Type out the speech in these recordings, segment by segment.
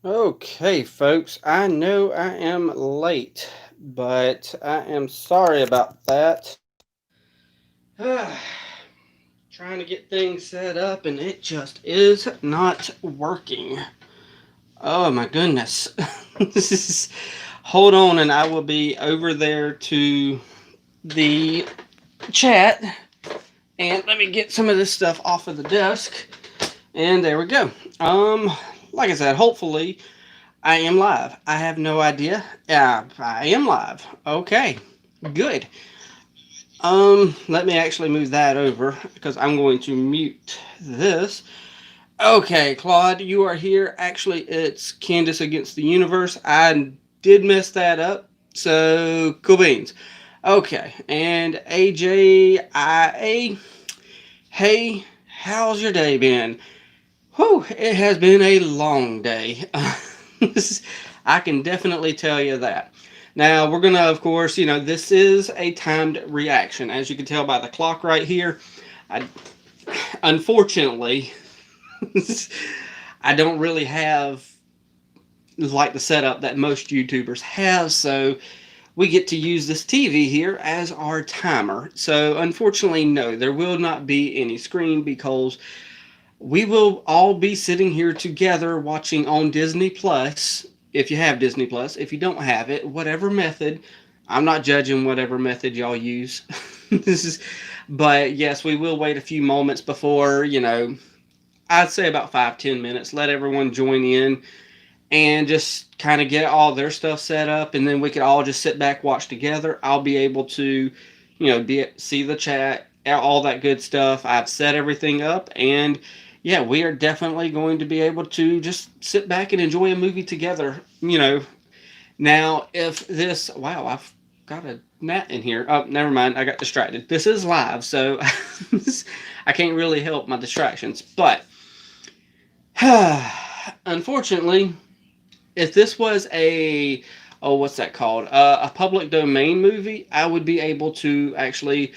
Okay, folks, I know I am late, but I am sorry about that. Trying to get things set up and it just is not working. Oh my goodness. This is Hold on and I will be over there to the chat and let me get some of this stuff off of the desk. And there we go. Like I said, hopefully I am live. I have no idea. I am live. Okay, good. Let me actually move that over because I'm going to mute this. Okay, Claude, you are here. Actually, it's Candace Against the Universe. I did mess that up. So, cool beans. Okay, and AJIA. Hey, how's your day been? Whew, it has been a long day. I can definitely tell you that. Now, we're going to, of course, this is a timed reaction. As you can tell by the clock right here, I, unfortunately, I don't really have like the setup that most YouTubers have, so we get to use this TV here as our timer. So, unfortunately, no, there will not be any screen because we will all be sitting here together watching on Disney Plus. If you have Disney Plus, if you don't have it, whatever method, I'm not judging whatever method y'all use. this is, but yes, we will wait a few moments before, I'd say about 5-10 minutes. Let everyone join in and just kind of get all their stuff set up, and then we could all just sit back, watch together. I'll be able to, see the chat, all that good stuff. I've set everything up, and yeah, we are definitely going to be able to just sit back and enjoy a movie together. Now if this, wow, I've got a gnat in here. Oh, never mind, I got distracted. This is live, so I can't really help my distractions, but unfortunately, if this was what's that called? A public domain movie, I would be able to actually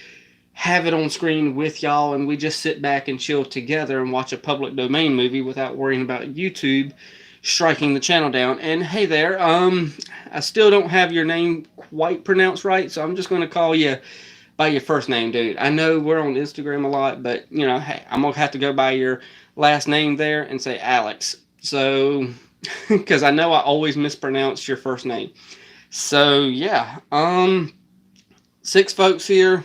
have it on screen with y'all and we just sit back and chill together and watch a public domain movie without worrying about YouTube striking the channel down. And hey there, I still don't have your name quite pronounced right, so I'm just going to call you by your first name, dude. I know we're on Instagram a lot, but hey, I'm going to have to go by your last name there and say Alex. So because I know I always mispronounce your first name. So yeah, six folks here.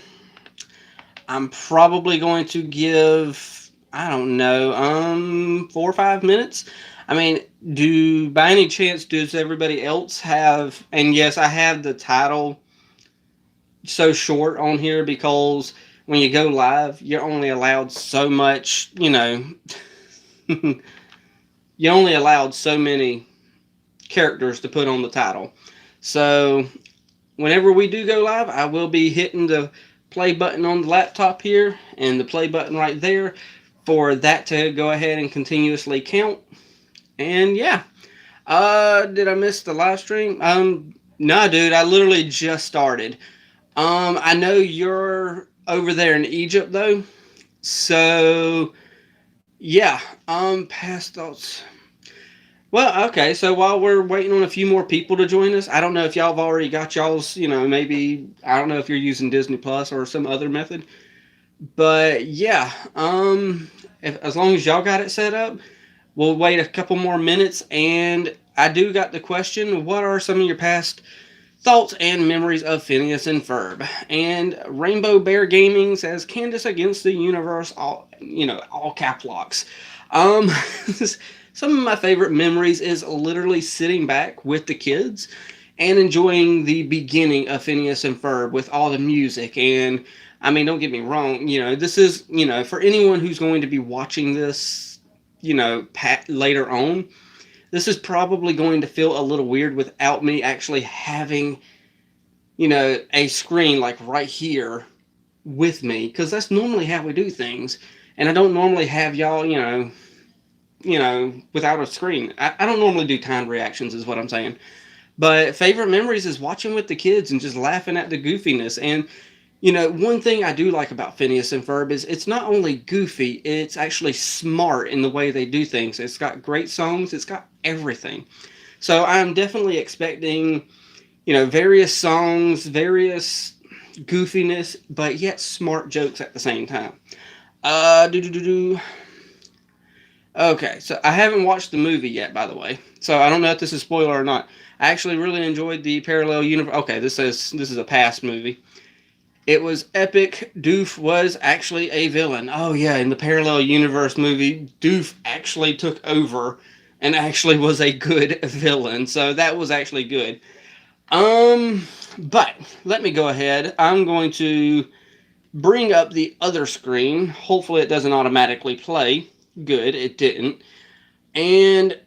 I'm probably going to give, I don't know, 4 or 5 minutes. I mean, do by any chance does everybody else have? And yes, I have the title so short on here because when you go live, you're only allowed so much. You're only allowed so many characters to put on the title. So whenever we do go live, I will be hitting the play button on the laptop here and the play button right there for that to go ahead and continuously count. And yeah, did I miss the live stream? No, dude, I literally just started. I know you're over there in Egypt though, so yeah. Past thoughts. Well, okay, so while we're waiting on a few more people to join us, I don't know if y'all have already got y'all's, maybe, I don't know if you're using Disney Plus or some other method, but yeah, as long as y'all got it set up, we'll wait a couple more minutes, and I do got the question, what are some of your past thoughts and memories of Phineas and Ferb? And Rainbow Bear Gaming says, Candace Against the Universe, all cap locks. Some of my favorite memories is literally sitting back with the kids and enjoying the beginning of Phineas and Ferb with all the music. And I mean, don't get me wrong, this is, for anyone who's going to be watching this, later on, this is probably going to feel a little weird without me actually having, a screen like right here with me, because that's normally how we do things. And I don't normally have y'all, without a screen. I don't normally do timed reactions, is what I'm saying. But favorite memories is watching with the kids and just laughing at the goofiness. And You know, one thing I do like about Phineas and Ferb is it's not only goofy, it's actually smart in the way they do things. It's got great songs, it's got everything. So I'm definitely expecting, you know, various songs, various goofiness, but yet smart jokes at the same time. Do do do do. Okay, so I haven't watched the movie yet, by the way. So I don't know if this is a spoiler or not. I actually really enjoyed the parallel universe. Okay, this is a past movie. It was epic. Doof was actually a villain. Oh yeah, in the parallel universe movie, Doof actually took over and actually was a good villain. So that was actually good. But let me go ahead. I'm going to bring up the other screen. Hopefully it doesn't automatically play. Good, it didn't. And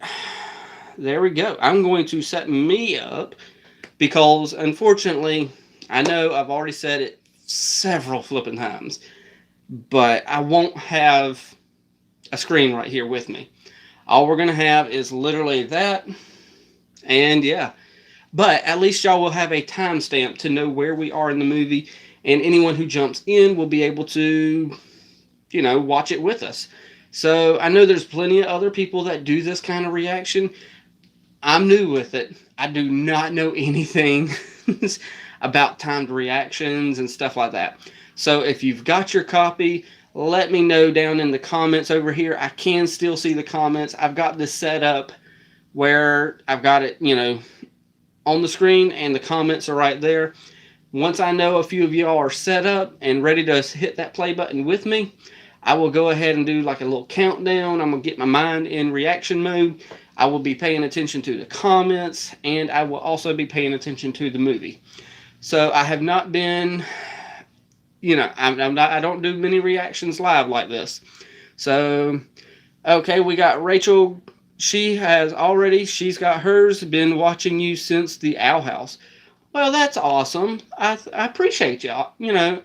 there we go. I'm going to set me up because unfortunately, I know I've already said it several flipping times, but I won't have a screen right here with me. All we're going to have is literally that, and yeah. But at least y'all will have a timestamp to know where we are in the movie, and anyone who jumps in will be able to, you know, watch it with us. So I know there's plenty of other people that do this kind of reaction. I'm new with it. I do not know anything about timed reactions and stuff like that. So if you've got your copy, let me know down in the comments over here. I can still see the comments. I've got this set up where I've got it, you know, on the screen and the comments are right there. Once I know a few of y'all are set up and ready to hit that play button with me, I will go ahead and do like a little countdown. I'm going to get my mind in reaction mode. I will be paying attention to the comments, and I will also be paying attention to the movie. So I have not been, you know, I don't do many reactions live like this. So, okay, we got Rachel. She's got hers, been watching you since the Owl House. Well, that's awesome. I appreciate y'all. You know,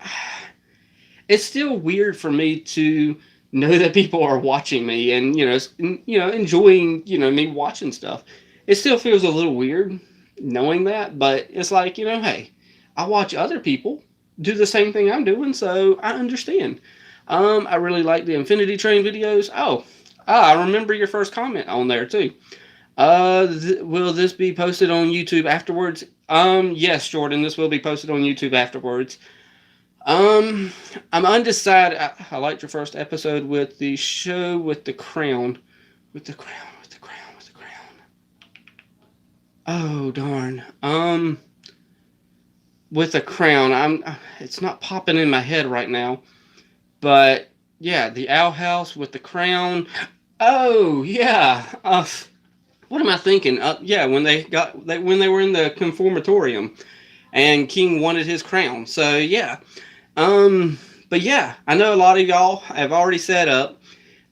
it's still weird for me to know that people are watching me and, enjoying, me watching stuff. It still feels a little weird knowing that, but it's like, hey, I watch other people do the same thing I'm doing, so I understand. I really like the Infinity Train videos. I remember your first comment on there too. Will this be posted on YouTube afterwards? Yes, Jordan, this will be posted on YouTube afterwards. I'm undecided. I liked your first episode with the show with the crown. With the crown. Oh, darn. With the crown. It's not popping in my head right now. But, yeah, the Owl House with the crown. Oh, yeah. What am I thinking? Yeah, when they were in the conformatorium and King wanted his crown. So, yeah. But yeah, I know a lot of y'all have already set up,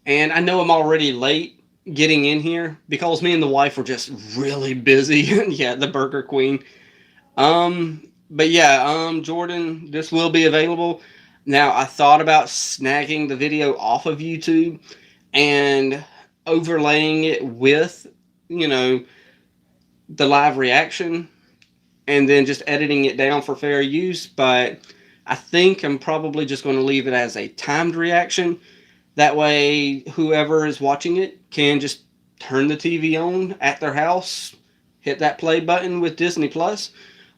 and I know I'm already late getting in here because me and the wife were just really busy. Yeah, the Burger Queen. But yeah, Jordan, this will be available. Now, I thought about snagging the video off of YouTube and overlaying it with, the live reaction and then just editing it down for fair use, but I think I'm probably just going to leave it as a timed reaction. That way, whoever is watching it can just turn the TV on at their house, hit that play button with Disney Plus,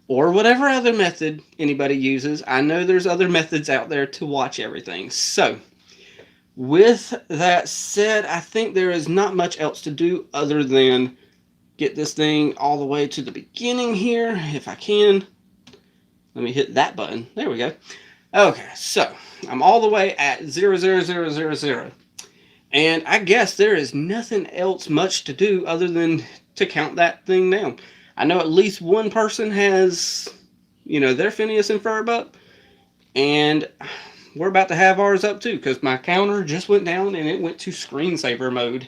or whatever other method anybody uses. I know there's other methods out there to watch everything. So, with that said, I think there is not much else to do other than get this thing all the way to the beginning here, if I can. Let me hit that button. There we go. Okay, so I'm all the way at 00000. And I guess there is nothing else much to do other than to count that thing down. I know at least one person has, their Phineas and Ferb up. And we're about to have ours up too, because my counter just went down and it went to screensaver mode.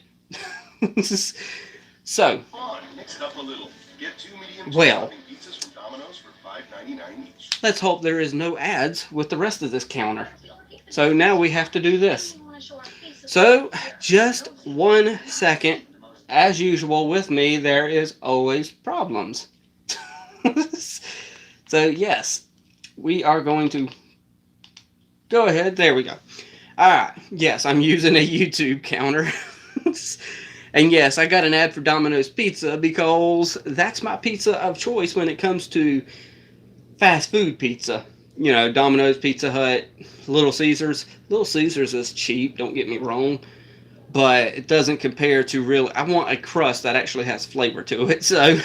So, mix it up a little. Get 2 medium pizzas from Domino's for $5.99 each. Let's hope there is no ads with the rest of this counter. So now we have to do this. So, just 1 second. As usual with me, there is always problems. So yes, we are going to Go ahead. There we go. Alright. Yes, I'm using a YouTube counter. And yes, I got an ad for Domino's Pizza because that's my pizza of choice when it comes to fast food pizza. You know, Domino's, Pizza Hut, Little Caesars. Little Caesars is cheap, don't get me wrong. But it doesn't compare to real. I want a crust that actually has flavor to it. So,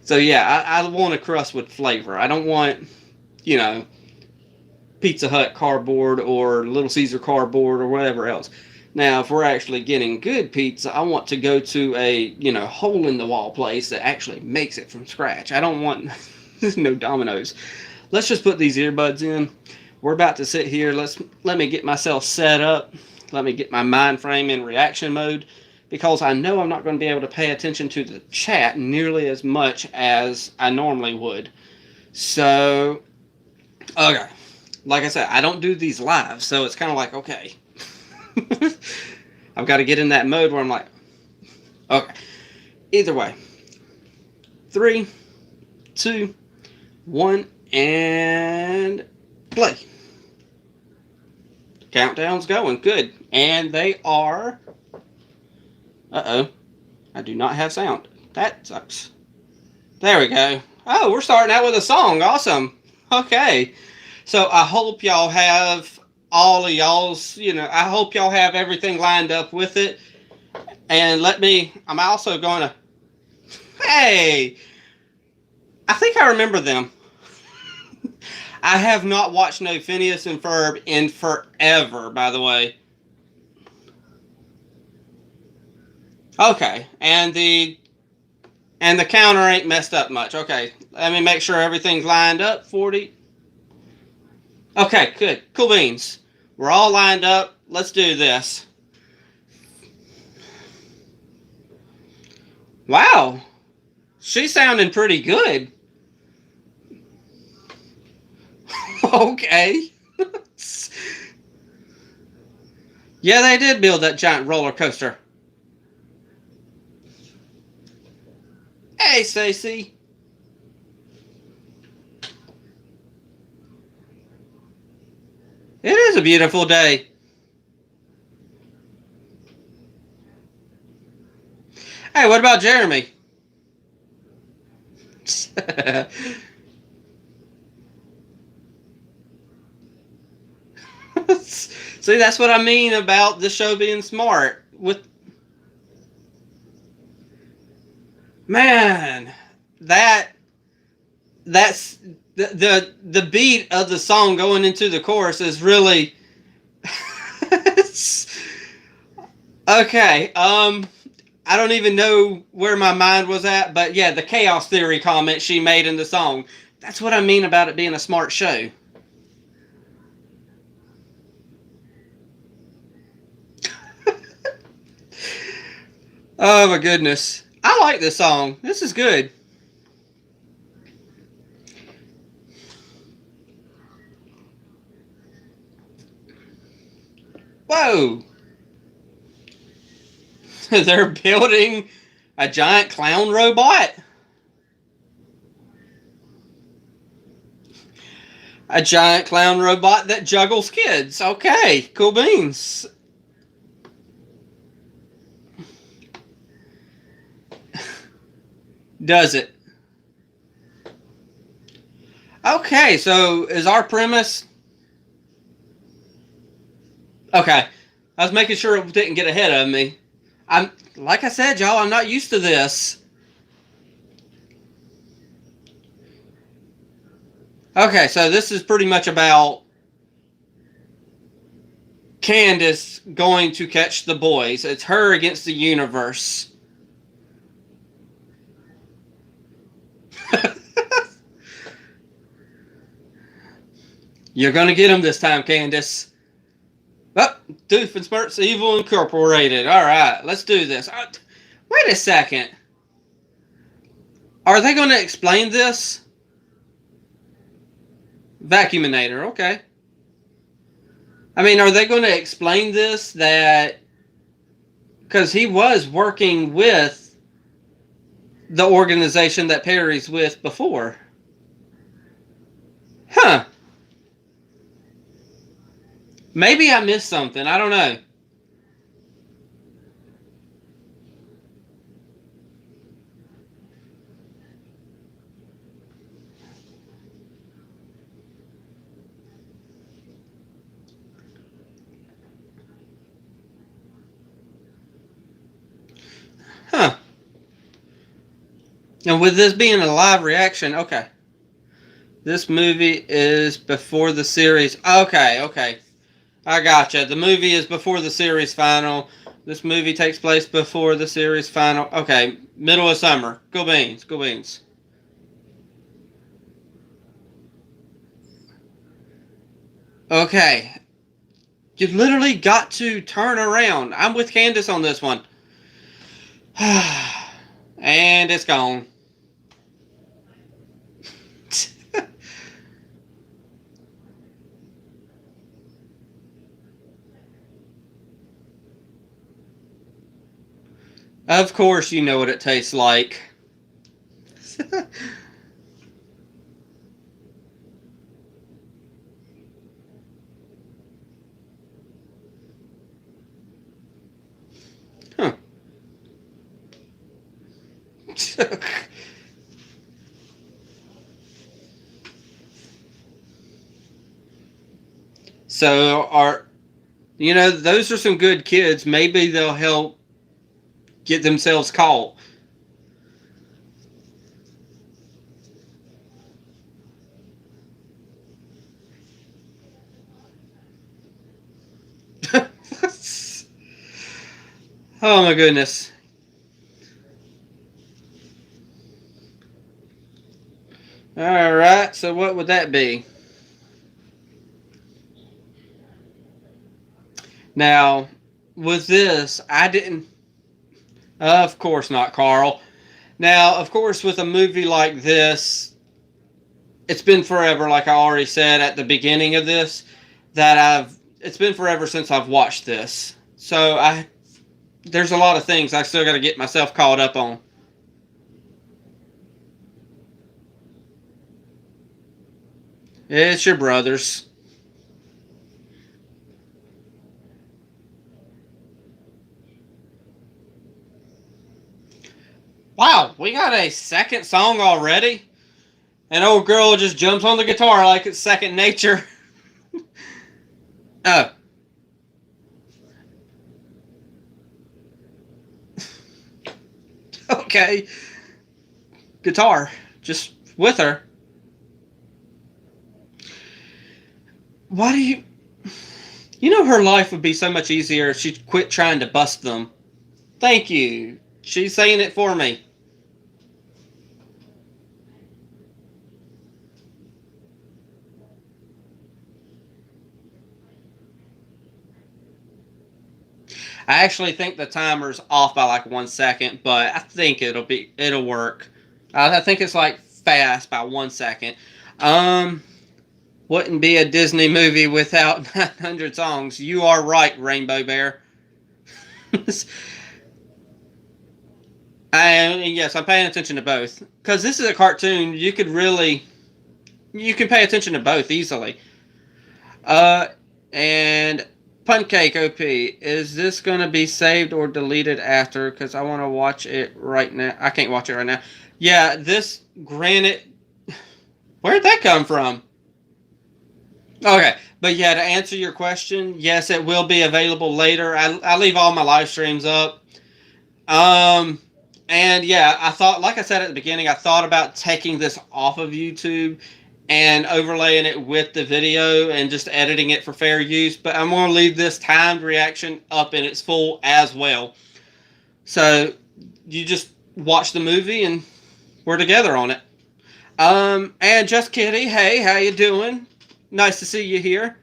so yeah, I want a crust with flavor. I don't want, you know, Pizza Hut cardboard or Little Caesar cardboard or whatever else. Now, if we're actually getting good pizza, I want to go to a, you know, hole-in-the-wall place that actually makes it from scratch. I don't want no Domino's. Let's just put these earbuds in. We're about to sit here. Let me get myself set up. Let me get my mind frame in reaction mode, because I know I'm not going to be able to pay attention to the chat nearly as much as I normally would. So, okay. Like I said, I don't do these live, so it's kind of like, okay. I've got to get in that mode where I'm like, okay. Either way. 3, 2, 1, and play. Countdown's going. Good. And they are... Uh-oh. I do not have sound. That sucks. There we go. Oh, we're starting out with a song. Awesome. Okay. So I hope y'all have all of y'all's, you know, I hope y'all have everything lined up with it. And I'm also going to... Hey! I think I remember them. I have not watched no Phineas and Ferb in forever, by the way. Okay, and the counter ain't messed up much. Okay, let me make sure everything's lined up. 40. Okay, good. Cool beans. We're all lined up. Let's do this. Wow. She's sounding pretty good. Okay. Yeah, they did build that giant roller coaster. Hey, Stacy. It is a beautiful day. Hey, what about Jeremy? See, that's what I mean about the show being smart. Man, that's the beat of the song going into the chorus is really okay. I don't even know where my mind was at, but yeah, the chaos theory comment she made in the song. That's what I mean about it being a smart show. Oh my goodness. I like this song. This is good. Whoa. They're building a giant clown robot. A giant clown robot that juggles kids. Okay, cool beans. Does it? Okay, so is our premise... Okay, I was making sure it didn't get ahead of me. Like I said, y'all, I'm not used to this. Okay, so this is pretty much about Candace going to catch the boys. It's her against the universe. You're going to get them this time, Candace. Oh, Doofenshmirtz Evil Incorporated. All right, let's do this. Wait a second. Are they going to explain this? Vacuuminator, okay. I mean, are they going to explain this that... Because he was working with the organization that Perry's with before. Huh. Maybe I missed something. I don't know. Huh. And with this being a live reaction, okay. This movie is before the series. Okay, okay. I gotcha. The movie is before the series final. This movie takes place before the series final. Okay, middle of summer. Go beans. Go beans. Okay. You literally got to turn around. I'm with Candace on this one. And it's gone. Of course you know what it tastes like. Huh. So those are some good kids. Maybe they'll help get themselves caught. Oh my goodness. Alright, so what would that be? Now, with this, I didn't... Of course not, Carl. Now, of course, with a movie like this, it's been forever, like I already said at the beginning of this, it's been forever since I've watched this. So, there's a lot of things I still got to get myself caught up on. It's your brothers. Wow, we got a second song already? An old girl just jumps on the guitar like it's second nature. Oh. Okay. Guitar. Just with her. Why do you... You know her life would be so much easier if she'd quit trying to bust them. Thank you. She's saying it for me. I actually think the timer's off by like 1 second, but I think it'll work. I think it's like fast by 1 second. Wouldn't be a Disney movie without 900 songs. You are right, Rainbow Bear. Yes, I'm paying attention to both. Because this is a cartoon, you can pay attention to both easily. And Pancake OP, is this going to be saved or deleted after? Because I want to watch it right now. I can't watch it right now. Yeah, this granite... Where'd that come from? Okay, but yeah, to answer your question, yes, it will be available later. I leave all my live streams up. And yeah, I thought, like I said at the beginning, I thought about taking this off of YouTube and overlaying it with the video and just editing it for fair use. But I'm going to leave this timed reaction up in its full as well. So you just watch the movie and we're together on it. And Just Kitty, hey, how you doing? Nice to see you here.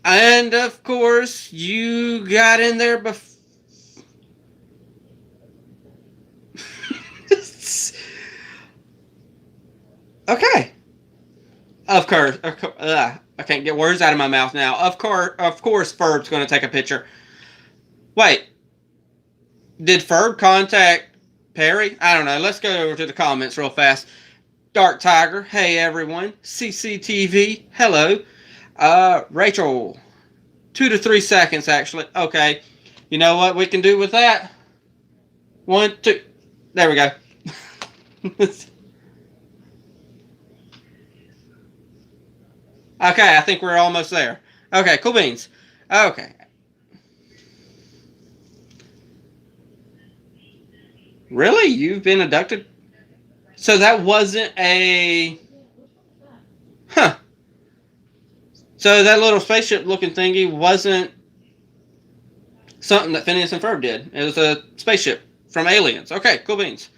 And of course, you got in there before. Okay. Of course. I can't get words out of my mouth now. Of course, Ferb's going to take a picture. Wait. Did Ferb contact Perry? I don't know. Let's go over to the comments real fast. Dark Tiger, hey everyone. CCTV, hello. Rachel, 2 to 3 seconds, actually. Okay. You know what we can do with that? 1, 2. There we go. Okay, I think we're almost there. Okay, cool beans. Okay. Really? You've been abducted? So that wasn't a... Huh. So that little spaceship looking thingy wasn't something that Phineas and Ferb did. It was a spaceship from Aliens. Okay, cool beans.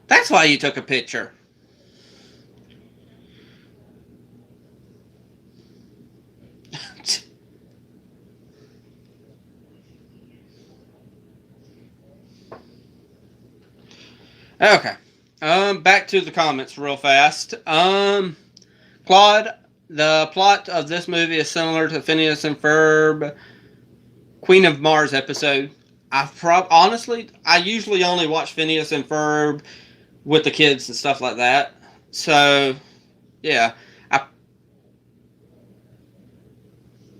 That's why you took a picture. Okay. Back to the comments real fast. Claude, the plot of this movie is similar to Phineas and Ferb Queen of Mars episode. Honestly, I usually only watch Phineas and Ferb with the kids and stuff like that. So, yeah.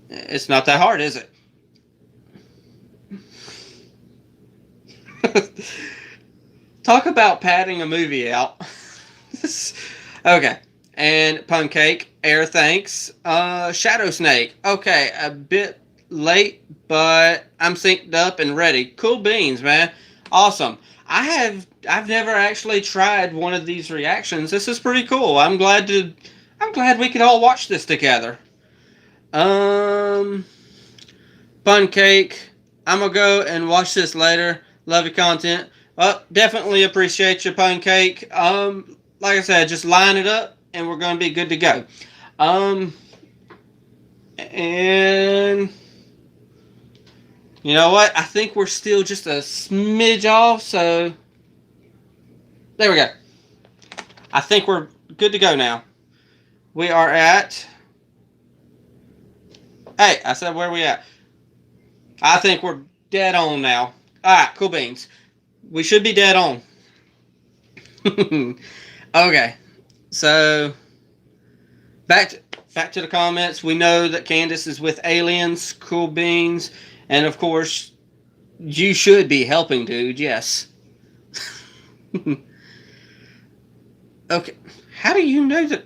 It's not that hard, is it? Talk about padding a movie out. Okay. And Puncake, Air Thanks. Shadow Snake. Okay, a bit late, but I'm synced up and ready. Cool beans, man. Awesome. I've never actually tried one of these reactions. This is pretty cool. I'm glad we could all watch this together. Puncake. I'm gonna go and watch this later. Love your content. Well, definitely appreciate your Puncake. Like I said, just line it up and we're gonna be good to go. And you know what? I think we're still just a smidge off, so there we go. I think we're good to go now. We are at... Hey, I said where we at? I think we're dead on now. Alright, cool beans. We should be dead on. Okay. So, back to the comments. We know that Candace is with aliens. Cool beans. And of course, you should be helping, dude. Yes. Okay. How do you know that?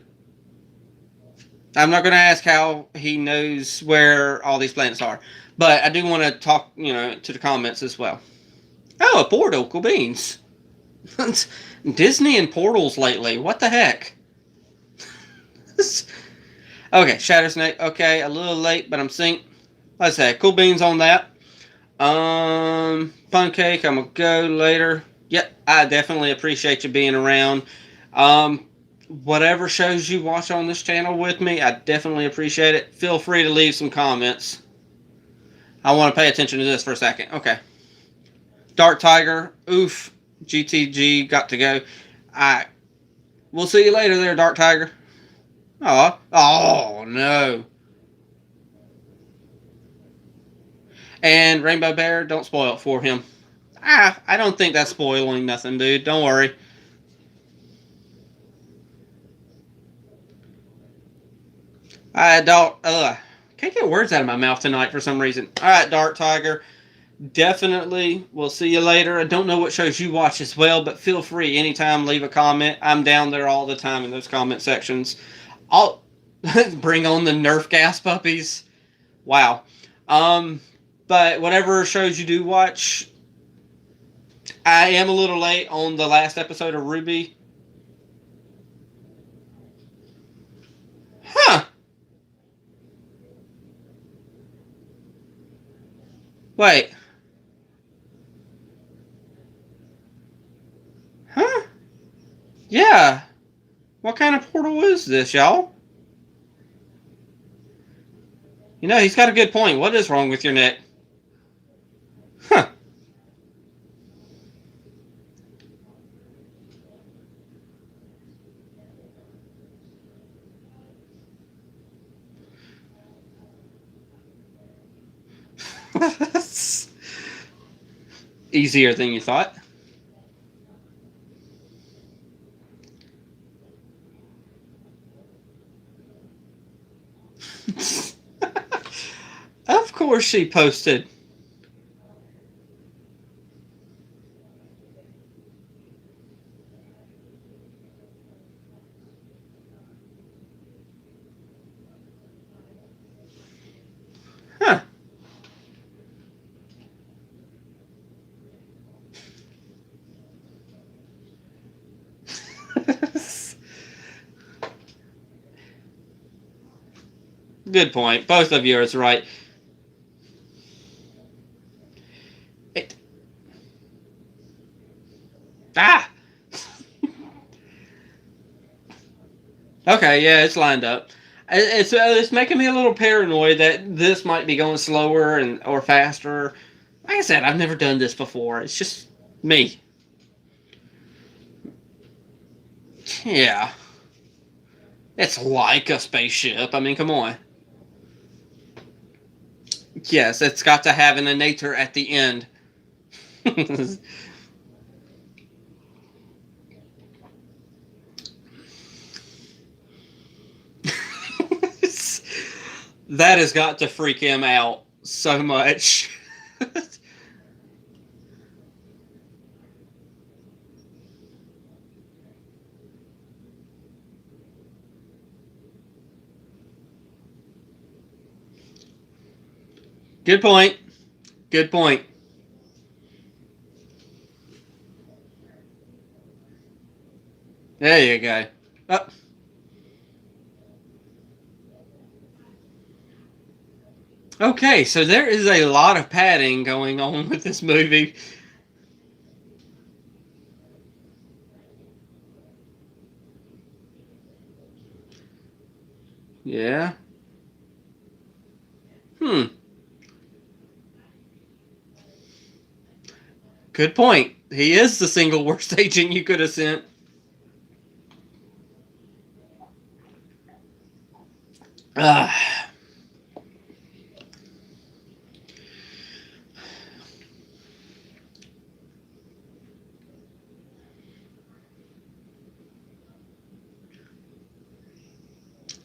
I'm not going to ask how he knows where all these planets are. But I do want to talk, to the comments as well. Oh, a portal. Cool beans. Disney and portals lately. What the heck? Okay, Shadow Snake. Okay, a little late, but I'm synced. Like I said, cool beans on that. Puncake, I'm gonna go later. Yep, I definitely appreciate you being around. Whatever shows you watch on this channel with me, I definitely appreciate it. Feel free to leave some comments. I want to pay attention to this for a second. Okay. Dark Tiger. Oof. GTG got to go. Alright. We'll see you later there, Dark Tiger. Aw. Oh, no. And Rainbow Bear, don't spoil it for him. I don't think that's spoiling nothing, dude. Don't worry. Can't get words out of my mouth tonight for some reason. Alright, Dark Tiger. Definitely. We'll see you later. I don't know what shows you watch as well, but feel free anytime, leave a comment. I'm down there all the time in those comment sections. I'll bring on the Nerf gas puppies. Wow. But whatever shows you do watch, I am a little late on the last episode of RWBY. Huh. Wait. Huh? Yeah. What kind of portal is this, y'all? He's got a good point. What is wrong with your neck? Huh. Easier than you thought. she posted. Huh. Good point. Both of you are right. Ah! Okay, yeah, it's lined up. It's making me a little paranoid that this might be going slower or faster. Like I said, I've never done this before. It's just me. Yeah. It's like a spaceship. I mean, come on. Yes, it's got to have an innator at the end. That has got to freak him out so much. Good point. Good point. There you go. Oh. Okay, so there is a lot of padding going on with this movie. Yeah. Good point. He is the single worst agent you could have sent.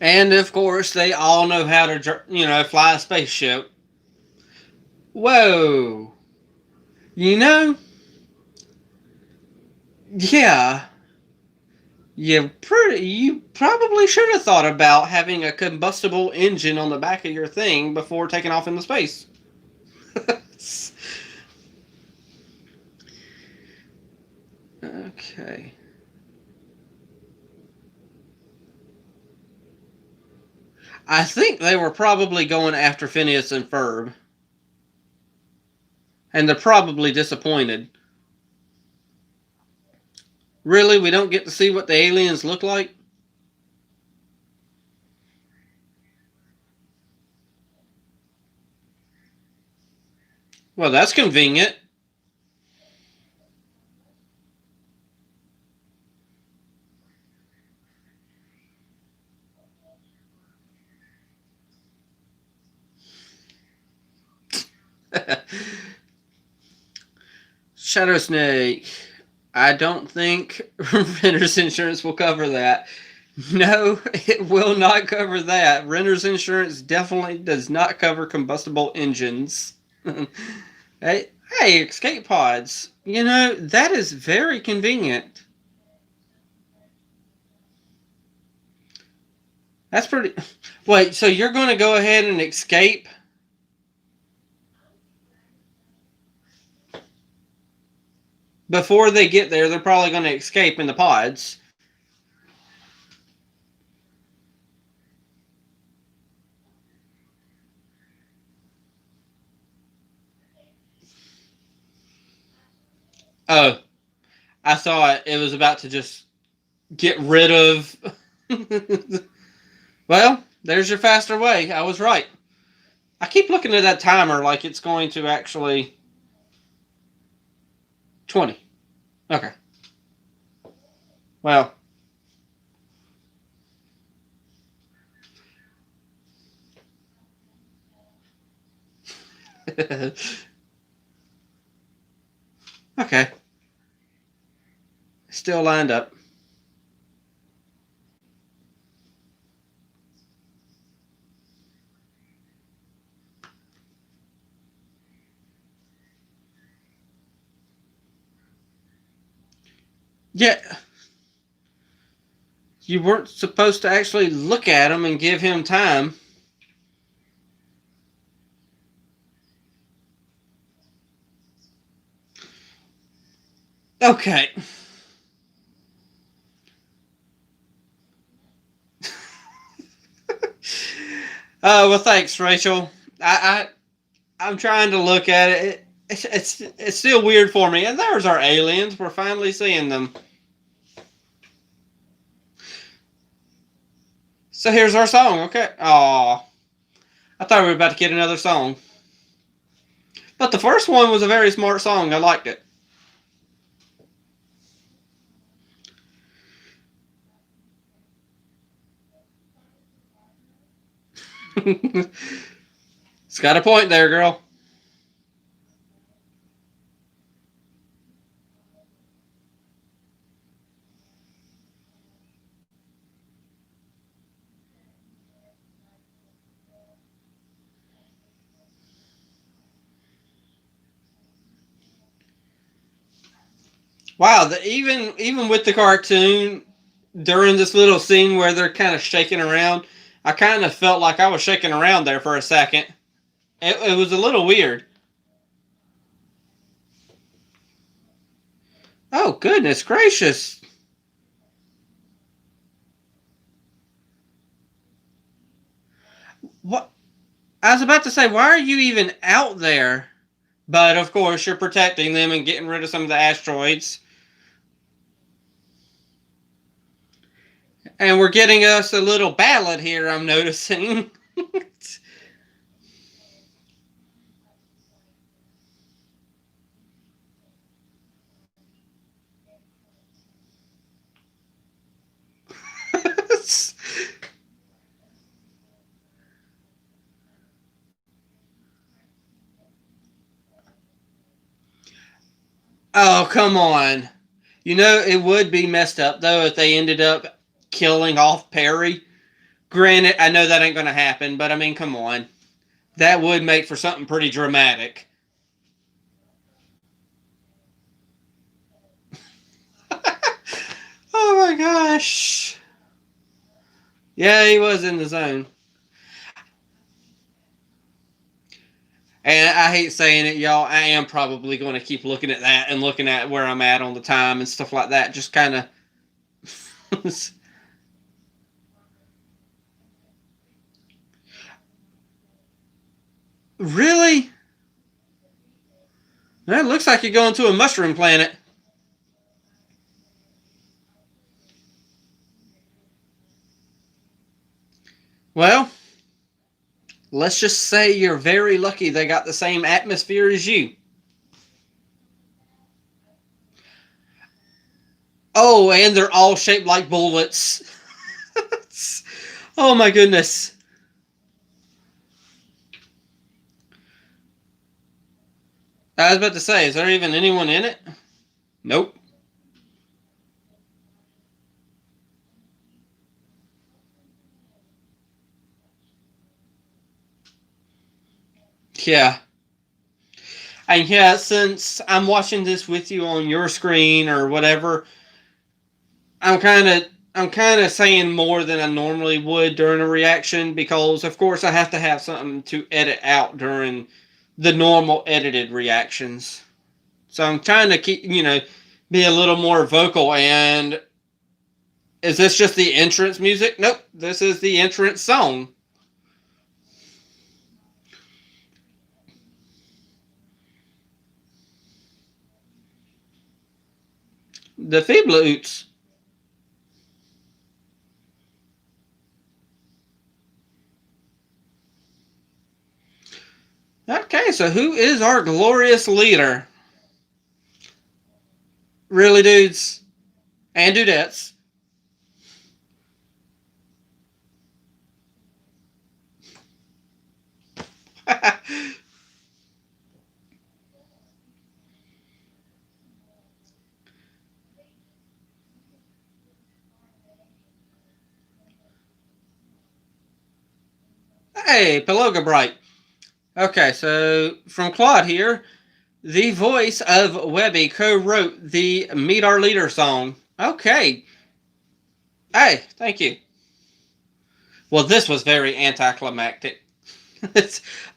And of course, they all know how to, fly a spaceship. Whoa. You know, yeah. You probably should have thought about having a combustible engine on the back of your thing before taking off into space. Okay. I think they were probably going after Phineas and Ferb. And they're probably disappointed. Really? We don't get to see what the aliens look like? Well, that's convenient. Shadow Snake. I don't think renter's insurance will cover that. No, it will not cover that. Renter's insurance definitely does not cover combustible engines. Hey, escape pods. That is very convenient. That's pretty. Wait, so you're going to go ahead and escape? Before they get there, they're probably going to escape in the pods. Oh, I thought it was about to just get rid of. Well, there's your faster way. I was right. I keep looking at that timer like it's going to actually. 20. Okay. Well. Okay. Still lined up. Yeah, you weren't supposed to actually look at him and give him time. Okay. Well, thanks, Rachel. I'm trying to look at it. It's still weird for me. And there's our aliens. We're finally seeing them. So here's our song. Okay. Aw. I thought we were about to get another song. But the first one was a very smart song. I liked it. It's got a point there, girl. Wow, even with the cartoon, during this little scene where they're kind of shaking around, I kind of felt like I was shaking around there for a second. It was a little weird. Oh, goodness gracious. What? I was about to say, why are you even out there? But of course, you're protecting them and getting rid of some of the asteroids. And we're getting us a little ballad here, I'm noticing. Oh, come on. You know, it would be messed up, though, if they ended up killing off Perry. Granted, I know that ain't going to happen, but I mean, come on. That would make for something pretty dramatic. Oh my gosh. Yeah, he was in the zone. And I hate saying it, y'all. I am probably going to keep looking at that and looking at where I'm at on the time and stuff like that. Just kind of. Really? That looks like you're going to a mushroom planet. Well, let's just say you're very lucky they got the same atmosphere as you. Oh, and they're all shaped like bullets. Oh my goodness. I was about to say, is there even anyone in it? Nope. Yeah. And yeah, since I'm watching this with you on your screen or whatever, I'm kind of saying more than I normally would during a reaction because of course I have to have something to edit out during the normal edited reactions. So I'm trying to keep, be a little more vocal. And is this just the entrance music? Nope, this is the entrance song. The Feebloots. Okay, so who is our glorious leader? Really, dudes and dudettes. Hey, Peloga Bright. Okay, so from Claude here. The voice of Webby co-wrote the Meet Our Leader song. Okay. Hey, thank you. Well, this was very anticlimactic.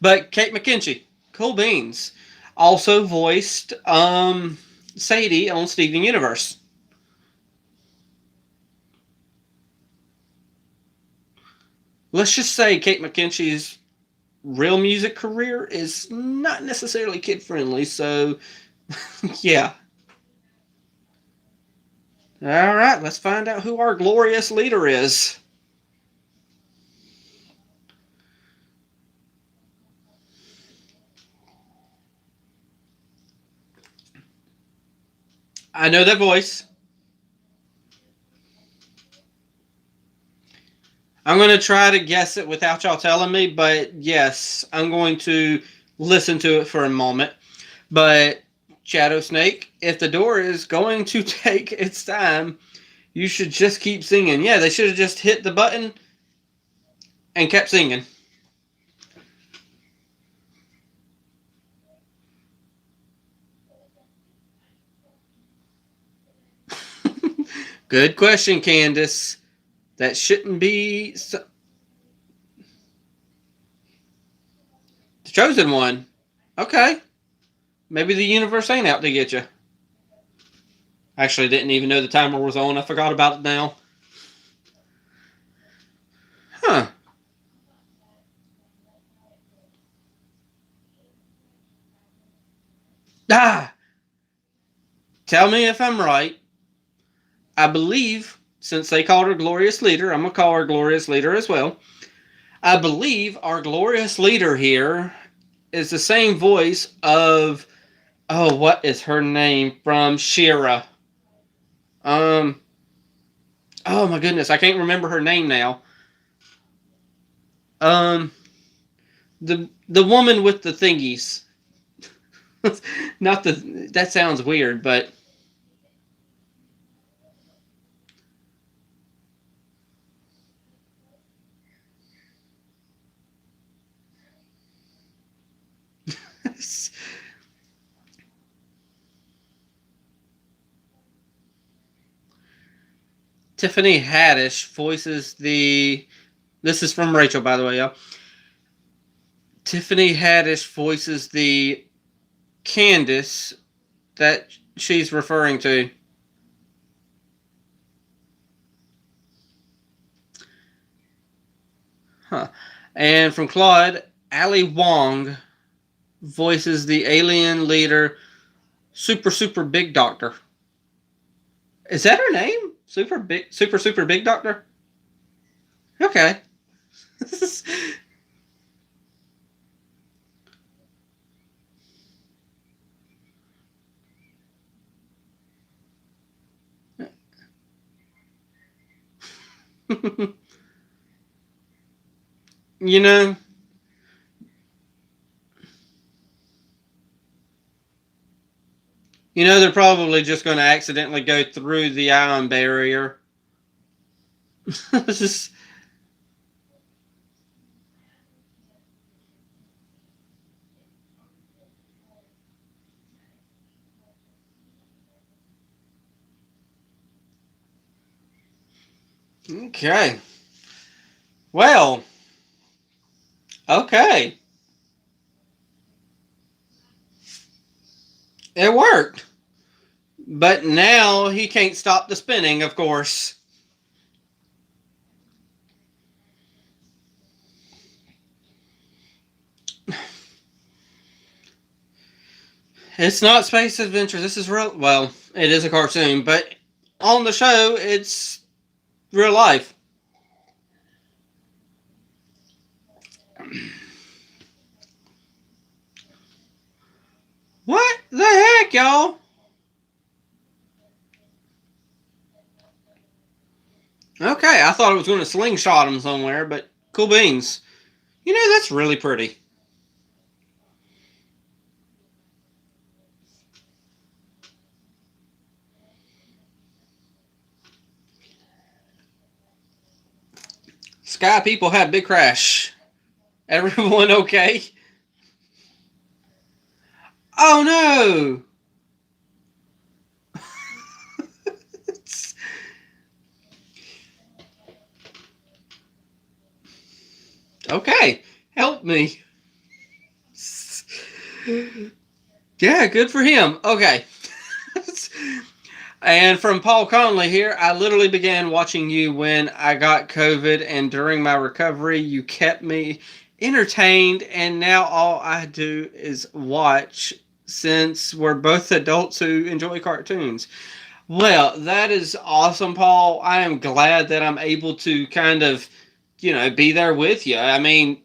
But Kate McKinchie, cool beans. Also voiced Sadie on Steven Universe. Let's just say Kate McKinchie's real music career is not necessarily kid friendly, so yeah. All right, let's find out who our glorious leader is. I know that voice. I'm going to try to guess it without y'all telling me, but yes, I'm going to listen to it for a moment. But Shadow Snake, if the door is going to take its time, you should just keep singing. Yeah, they should have just hit the button and kept singing. Good question, Candace. That shouldn't be the chosen one. Okay. Maybe the universe ain't out to get you. Actually, didn't even know the timer was on. I forgot about it now. Huh. Ah! Tell me if I'm right. I believe, since they called her Glorious Leader, I'm going to call her Glorious Leader as well. I believe our Glorious Leader here is the same voice of, oh, what is her name from She-Ra? Um, oh my goodness, I can't remember her name now. Um, the woman with the thingies. Not the, that sounds weird, but Tiffany Haddish voices the. This is from Rachel, by the way, y'all. Tiffany Haddish voices the Candace that she's referring to. Huh. And from Claude, Ali Wong voices the alien leader, Super Big Doctor. Is that her name? Super Big Doctor? Okay. you know, they're probably just going to accidentally go through the ion barrier. Just, okay. Well, okay. It worked. But now he can't stop the spinning, of course. It's not Space Adventure. This is real. Well, it is a cartoon, but on the show, it's real life. What the heck, y'all? Okay, I thought it was going to slingshot him somewhere, but cool beans. That's really pretty. Sky people had a big crash. Everyone okay? Oh no! Okay, help me. Yeah, good for him. Okay. And from Paul Conley here, I literally began watching you when I got COVID, and during my recovery, you kept me entertained, and now all I do is watch since we're both adults who enjoy cartoons. Well, that is awesome, Paul. I am glad that I'm able to kind of, be there with you. I mean,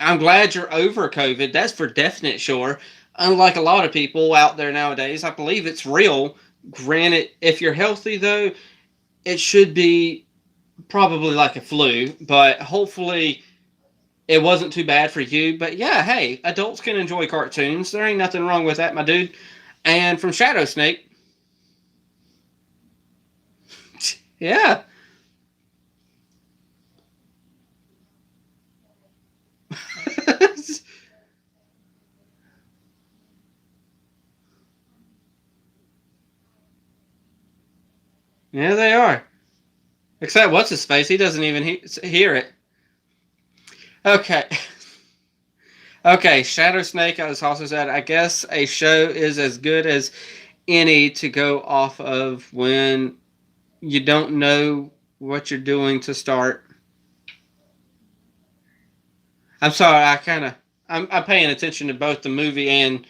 I'm glad you're over COVID. That's for definite sure. Unlike a lot of people out there nowadays, I believe it's real. Granted, if you're healthy, though, it should be probably like a flu, but hopefully it wasn't too bad for you. But yeah, hey, adults can enjoy cartoons. There ain't nothing wrong with that, my dude. And from Shadow Snake, yeah. Yeah, they are. Except what's his face? He doesn't even hear it. Okay. Okay, Shadow Snake has also said, I guess a show is as good as any to go off of when you don't know what you're doing to start. I'm sorry, I'm paying attention to both the movie and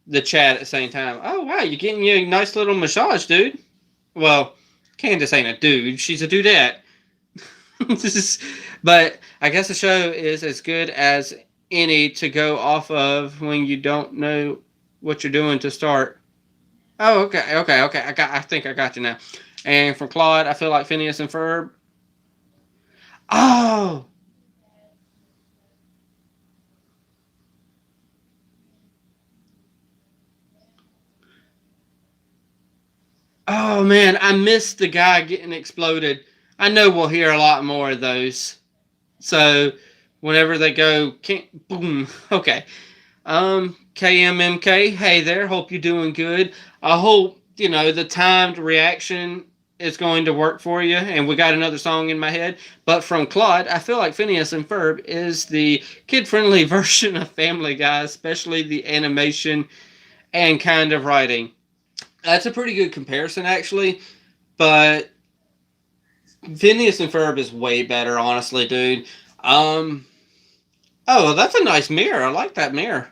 the chat at the same time. Oh, wow, you're getting you a nice little massage, dude. Well, Candace ain't a dude. She's a dudette. But I guess the show is as good as any to go off of when you don't know what you're doing to start. Oh, okay. I think I got you now. And from Claude, I feel like Phineas and Ferb. Oh, oh man, I missed the guy getting exploded. I know we'll hear a lot more of those. So whenever they go, can't boom. Okay. KMMK, hey there. Hope you're doing good. I hope the timed reaction is going to work for you. And we got another song in my head. But from Claude, I feel like Phineas and Ferb is the kid-friendly version of Family Guy, especially the animation and kind of writing. That's a pretty good comparison, actually. But Phineas and Ferb is way better, honestly, dude. Um, oh, well, that's a nice mirror. I like that mirror.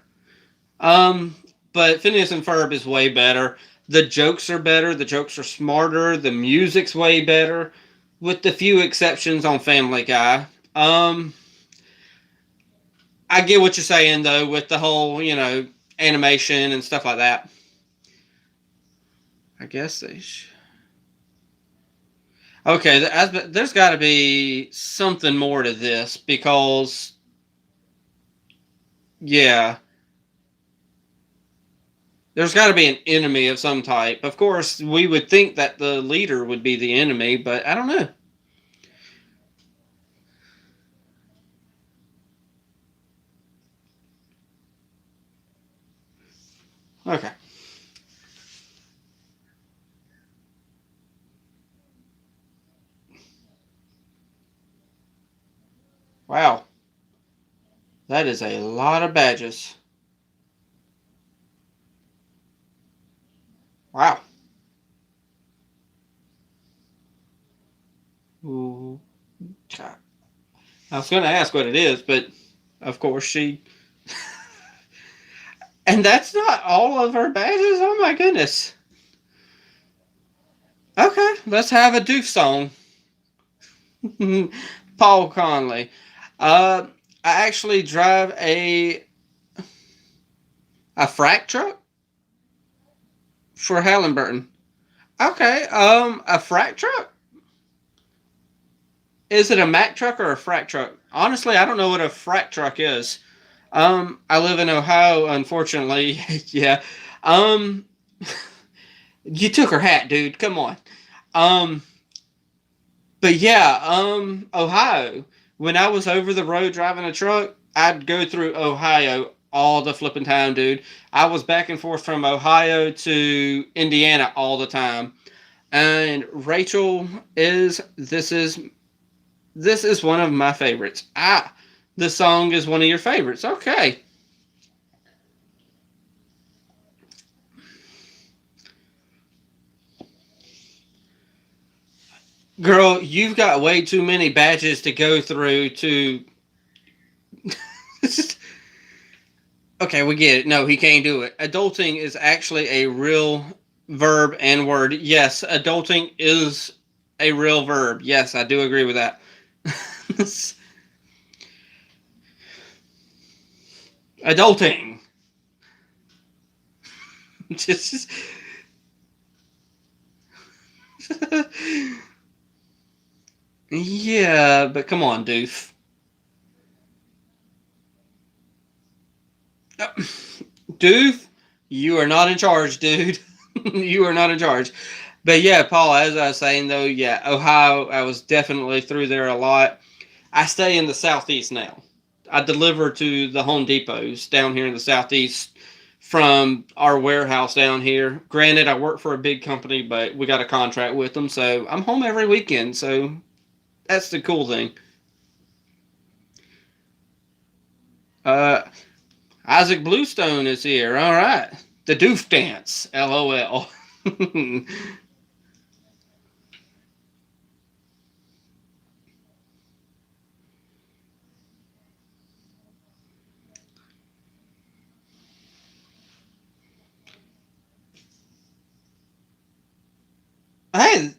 Um, but Phineas and Ferb is way better. The jokes are better. The jokes are smarter. The music's way better, with the few exceptions on Family Guy. I get what you're saying though, with the whole animation and stuff like that. I guess they. Okay, there's got to be something more to this because yeah, there's got to be an enemy of some type. Of course, we would think that the leader would be the enemy, but I don't know. Okay. Wow. That is a lot of badges. Wow. Ooh. I was going to ask what it is, but of course she. And that's not all of her badges? Oh my goodness. Okay, let's have a doof song. Paul Conley. Uh, I actually drive a frac truck for Halliburton. Okay, a frac truck? Is it a Mack truck or a frac truck? Honestly, I don't know what a frac truck is. I live in Ohio, unfortunately. Yeah. Um, you took her hat, dude. Come on. Um, but yeah, Ohio. When I was over the road driving a truck, I'd go through Ohio all the flipping time, dude. I was back and forth from Ohio to Indiana all the time. And Rachel is this is one of my favorites. Ah, the song is one of your favorites. Okay. Girl, you've got way too many badges to go through to. Okay, we get it. No, he can't do it. Adulting is actually a real verb and word. Yes, adulting is a real verb. Yes, I do agree with that. Adulting. Just. Yeah, but come on, doof. Doof, you are not in charge, dude. You are not in charge. But yeah, Paul, as I was saying though, yeah, Ohio, I was definitely through there a lot. I stay in the southeast now. I deliver to the Home Depots down here in the southeast from our warehouse down here. Granted, I work for a big company, but we got a contract with them, so I'm home every weekend. So that's the cool thing. Uh, Isaac Bluestone is here. All right, the Doof Dance. LOL. Hey,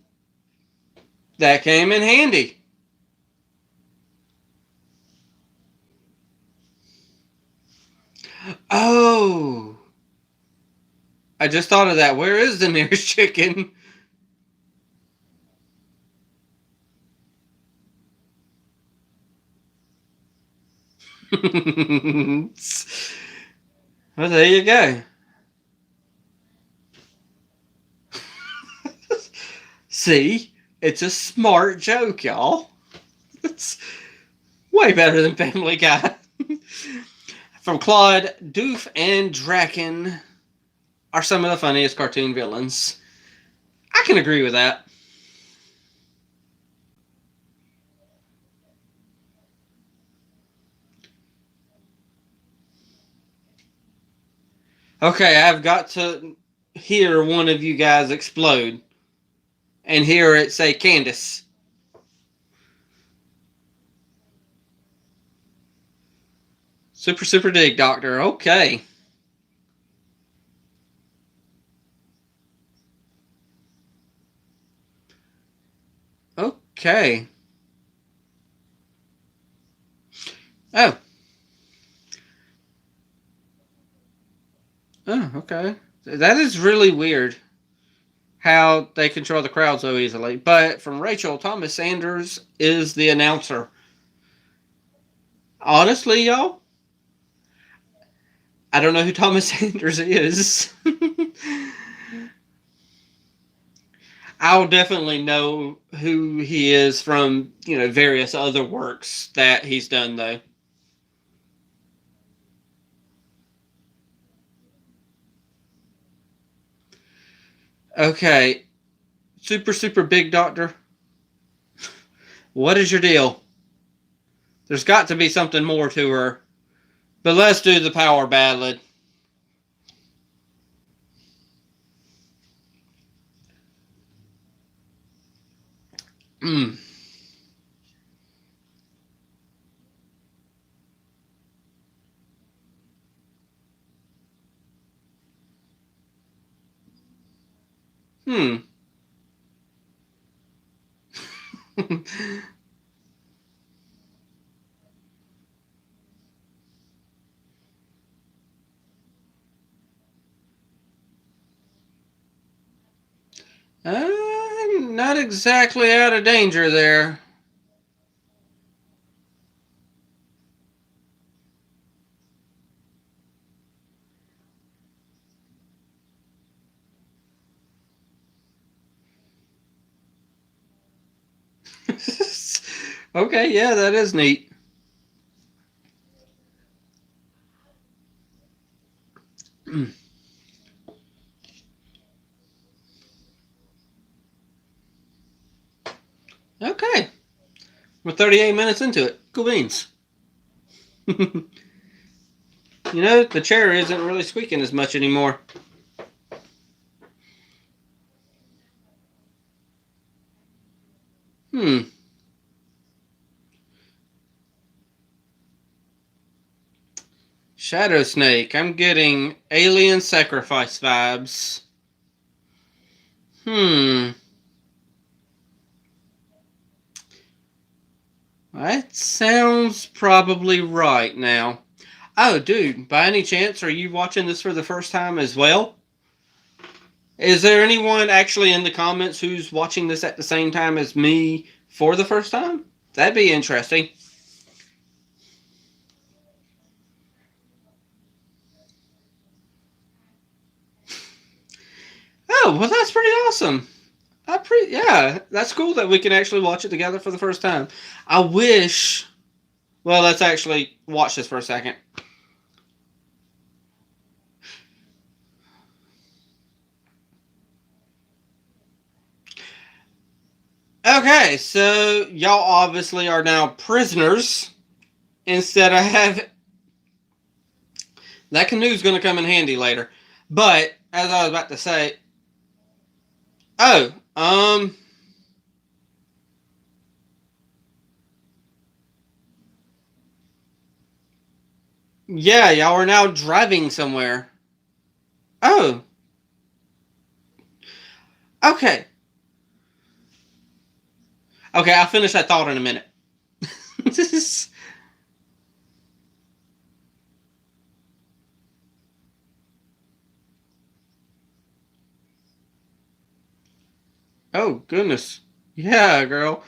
that came in handy. Oh, I just thought of that. Where is the nearest chicken? Well, there you go. See, it's a smart joke, y'all. It's way better than Family Guy. From Claude, Doof and Draken are some of the funniest cartoon villains. I can agree with that. Okay, I've got to hear one of you guys explode and hear it say Candace. Super, super dig, Doctor. Okay. Okay. Oh. Oh, okay. That is really weird how they control the crowd so easily. But from Rachel, Thomas Sanders is the announcer. Honestly, y'all, I don't know who Thomas Sanders is. I'll definitely know who he is from, various other works that he's done, though. Okay, super, super big doctor. What is your deal? There's got to be something more to her. But let's do the power ballad. Mm. Hmm. Not exactly out of danger there. Okay, yeah, that is neat. Okay. We're 38 minutes into it. Cool beans. You know, the chair isn't really squeaking as much anymore. Shadow Snake. I'm getting alien sacrifice vibes. That sounds probably right now. Oh, dude, by any chance, are you watching this for the first time as well? Is there anyone actually in the comments who's watching this at the same time as me for the first time? That'd be interesting. Oh, well, that's pretty awesome. Yeah, that's cool that we can actually watch it together for the first time. I wish. Well, let's actually watch this for a second. Okay, so y'all obviously are now prisoners. Instead of having that canoe's going to come in handy later. But as I was about to say, oh, yeah, y'all are now driving somewhere. Oh, okay, okay. I'll finish that thought in a minute. This is. Oh goodness, yeah, girl.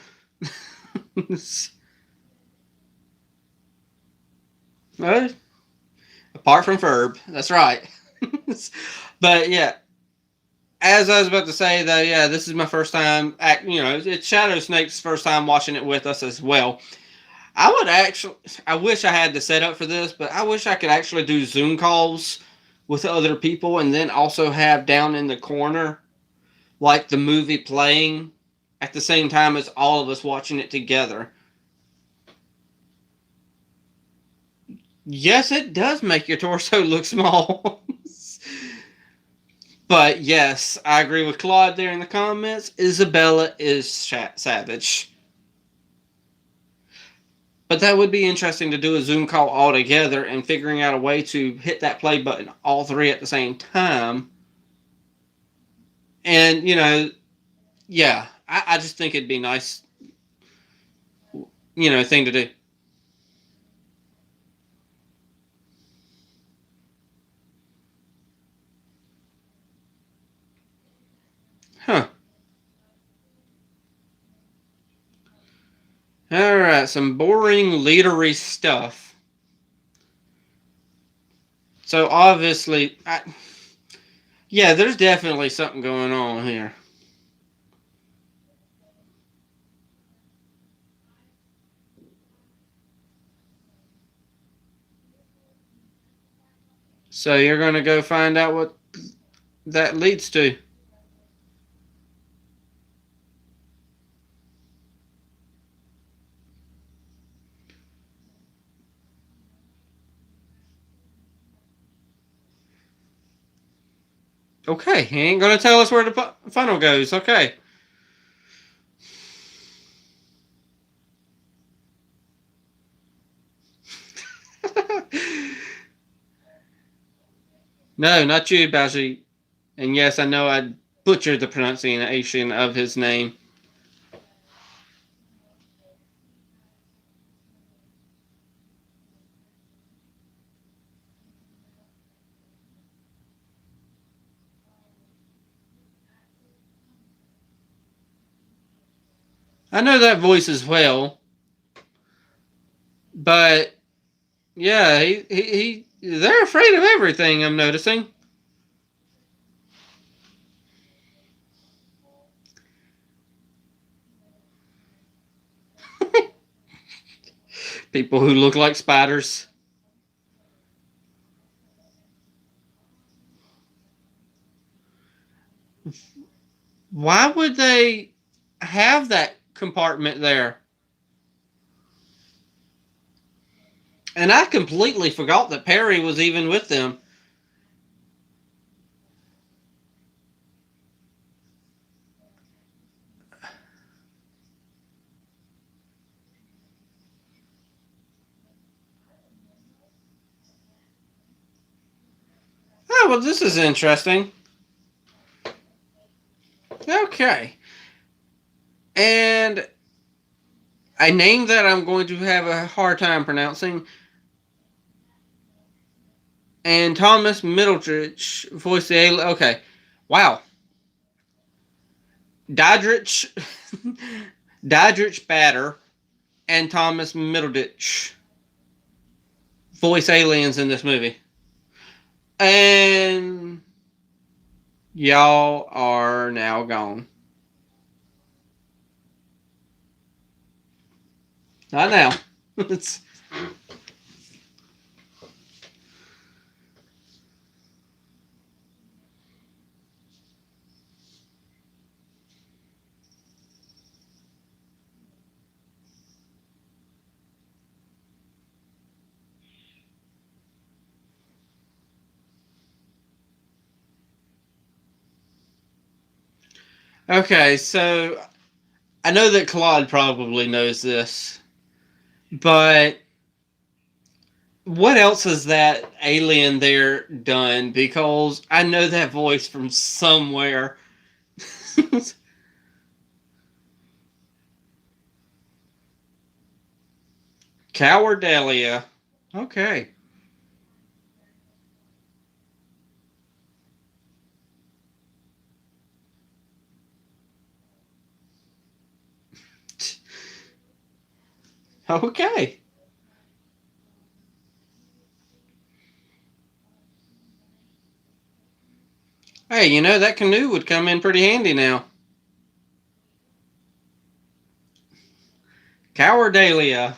Well, apart from Ferb, that's right. But yeah, as I was about to say, though, yeah, this is my first time. It's Shadow Snake's first time watching it with us as well. I would actually. I wish I had the setup for this, but I wish I could actually do Zoom calls with other people, and then also have down in the corner like the movie playing at the same time as all of us watching it together. Yes, it does make your torso look small. But yes, I agree with Claude there in the comments. Isabella is savage. But that would be interesting to do a Zoom call all together and figuring out a way to hit that play button all three at the same time. And, yeah, I just think it'd be nice, thing to do. Huh. Alright, some boring leadery stuff. So obviously, yeah, there's definitely something going on here. So you're going to go find out what that leads to. Okay, he ain't going to tell us where the funnel goes. Okay. No, not you, Baji. And yes, I know I butchered the pronunciation of his name. I know that voice as well. But yeah, they're afraid of everything, I'm noticing. People who look like spiders. Why would they have that compartment there. And I completely forgot that Perry was even with them. Oh, well, this is interesting. Okay. And a name that I'm going to have a hard time pronouncing. And Thomas Middleditch voiced the alien. Okay. Wow. Didrich Batter and Thomas Middleditch voice aliens in this movie. And y'all are now gone. Not now. It's okay, so I know that Claude probably knows this, but what else has that alien there done? Because I know that voice from somewhere. Cowardelia. Okay. Okay. Hey, you know, that canoe would come in pretty handy now. Cowardelia.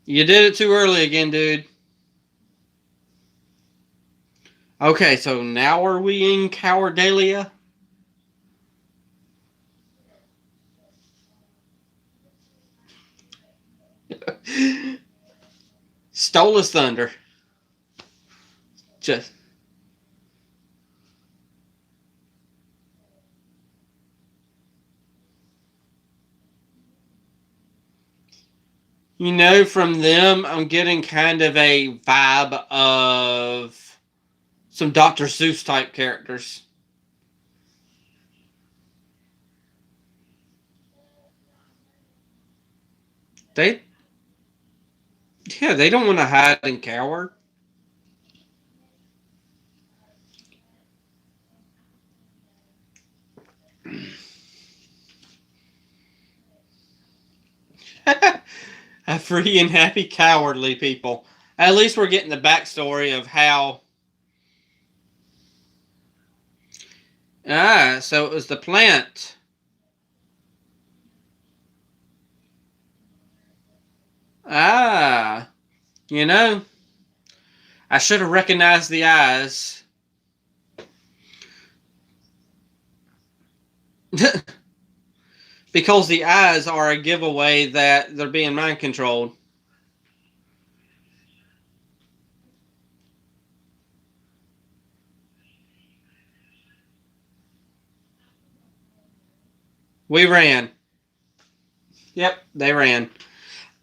You did it too early again, dude. Okay, so now are we in Cowardelia? Stole his thunder. Just. You know, from them, I'm getting kind of a vibe of some Dr. Seuss type characters. They, yeah, they don't want to hide and cower. A free and happy cowardly people. At least we're getting the backstory of how. Ah, so it was the plant. Ah, you know, I should have recognized the eyes. Because the eyes are a giveaway that they're being mind controlled. We ran. Yep, they ran.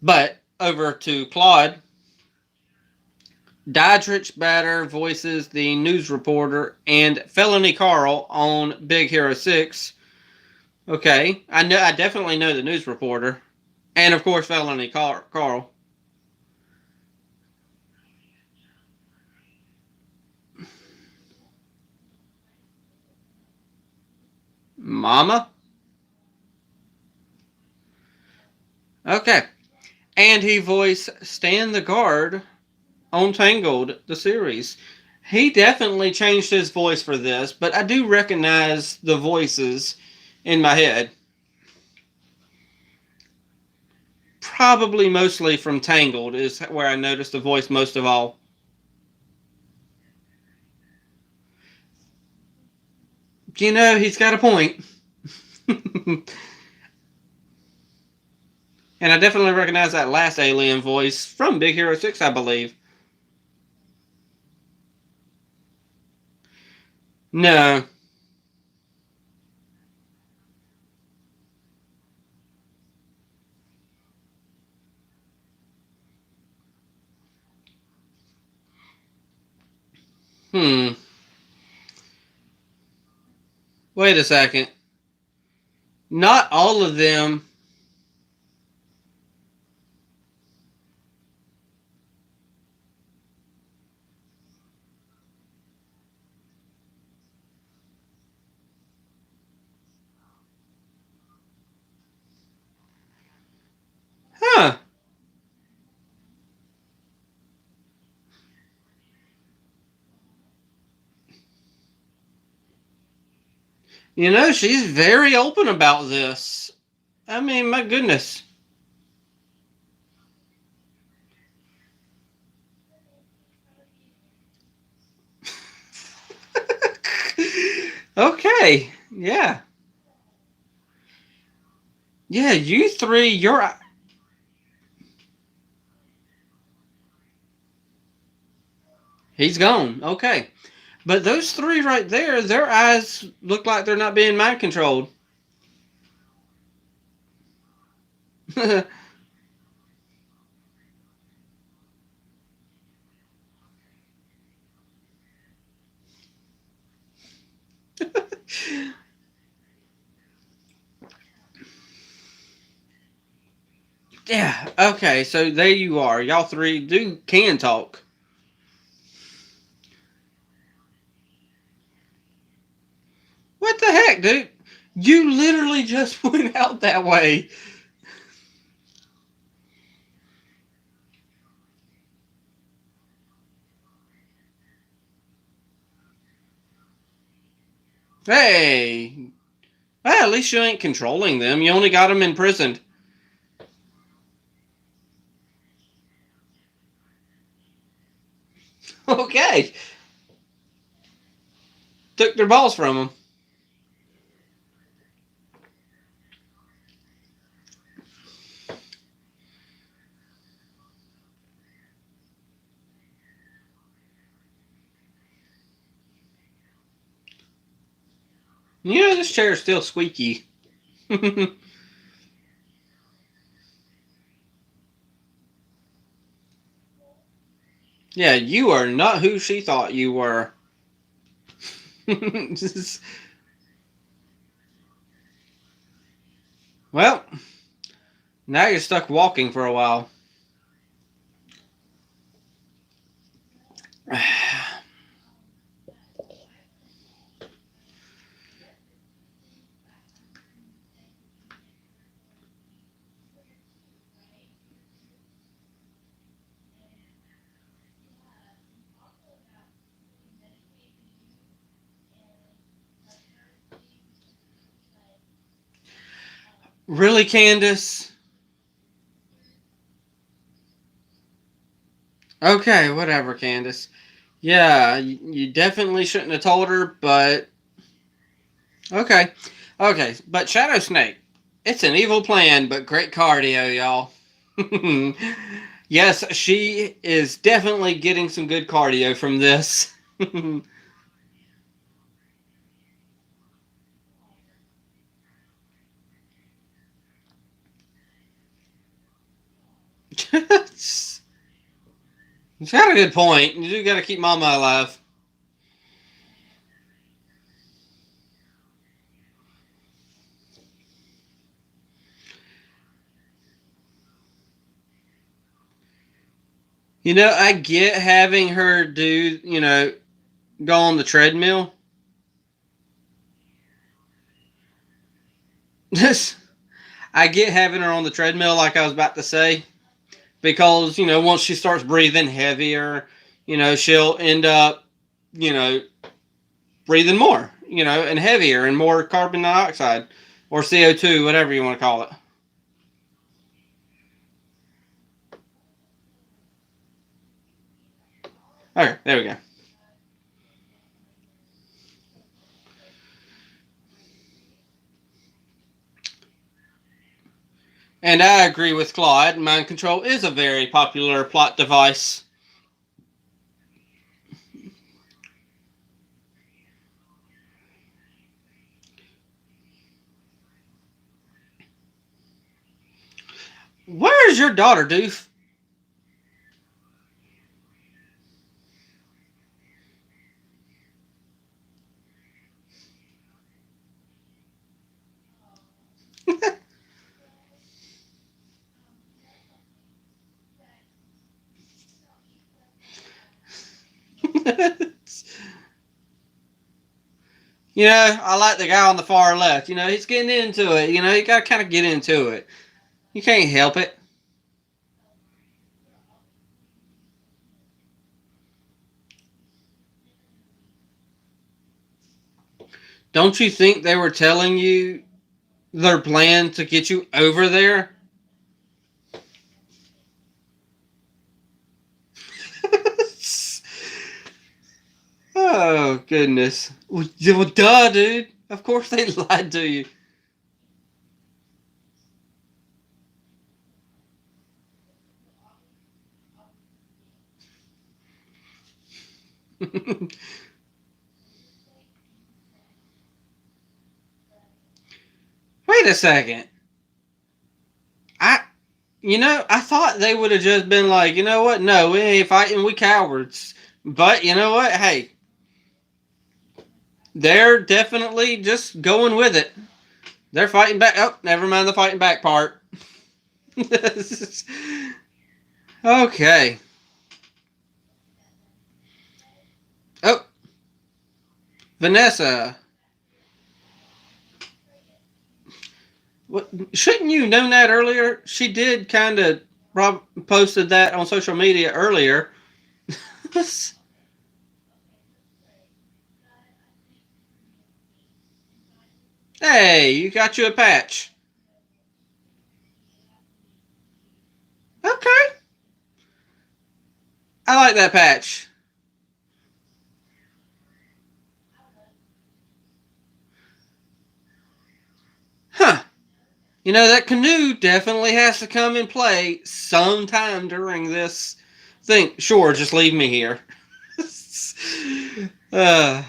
But over to Claude. Didrich Batter voices the news reporter and Felony Carl on Big Hero 6. Okay, I definitely know the news reporter. And of course Felony Carl. Mama? Okay. And he voiced Stan the Guard on Tangled, the series. He definitely changed his voice for this, but I do recognize the voices in my head. Probably mostly from Tangled is where I noticed the voice most of all. You know, he's got a point. And I definitely recognize that last alien voice from Big Hero 6, I believe. No. Hmm. Wait a second. Not all of them. Huh. You know, she's very open about this. I mean, my goodness. Okay. Yeah. Yeah, you three, you're. He's gone. Okay. But those three right there, their eyes look like they're not being mind controlled. Yeah. Okay. So there you are. Y'all three can talk. What the heck, dude? You literally just went out that way. Hey. Well, at least you ain't controlling them. You only got them imprisoned. Okay. Took their balls from them. You know, this chair is still squeaky. Yeah, you are not who she thought you were. Well, now you're stuck walking for a while. Really, Candace? Okay, whatever, Candace. Yeah, you definitely shouldn't have told her, but okay. Okay, but Shadow Snake, it's an evil plan, but great cardio, y'all. Yes, she is definitely getting some good cardio from this. She's got a good point. You do got to keep Mama alive. You know, I get having her do, go on the treadmill. I get having her on the treadmill, like I was about to say, because, once she starts breathing heavier, she'll end up, you know, breathing more, and heavier and more carbon dioxide or CO2, whatever you want to call it. Okay, there we go. And I agree with Claude. Mind control is a very popular plot device. Where's your daughter, Doof? You know, I like the guy on the far left. You know, he's getting into it. You know, you gotta kind of get into it. You can't help it. Don't you think they were telling you their plan to get you over there? Oh, goodness. Well, duh, dude. Of course they lied to you. Wait a second. I, I thought they would have just been like, you know what? No, we ain't fighting. We cowards. But you know what? Hey, they're definitely just going with it. They're fighting back. Oh, never mind the fighting back part. Okay. Oh, Vanessa. What, shouldn't you have known that earlier? She did kind of posted that on social media earlier. Hey, you got you a patch. Okay. I like that patch. Huh. You know, that canoe definitely has to come and play sometime during this thing. Sure, just leave me here. uh,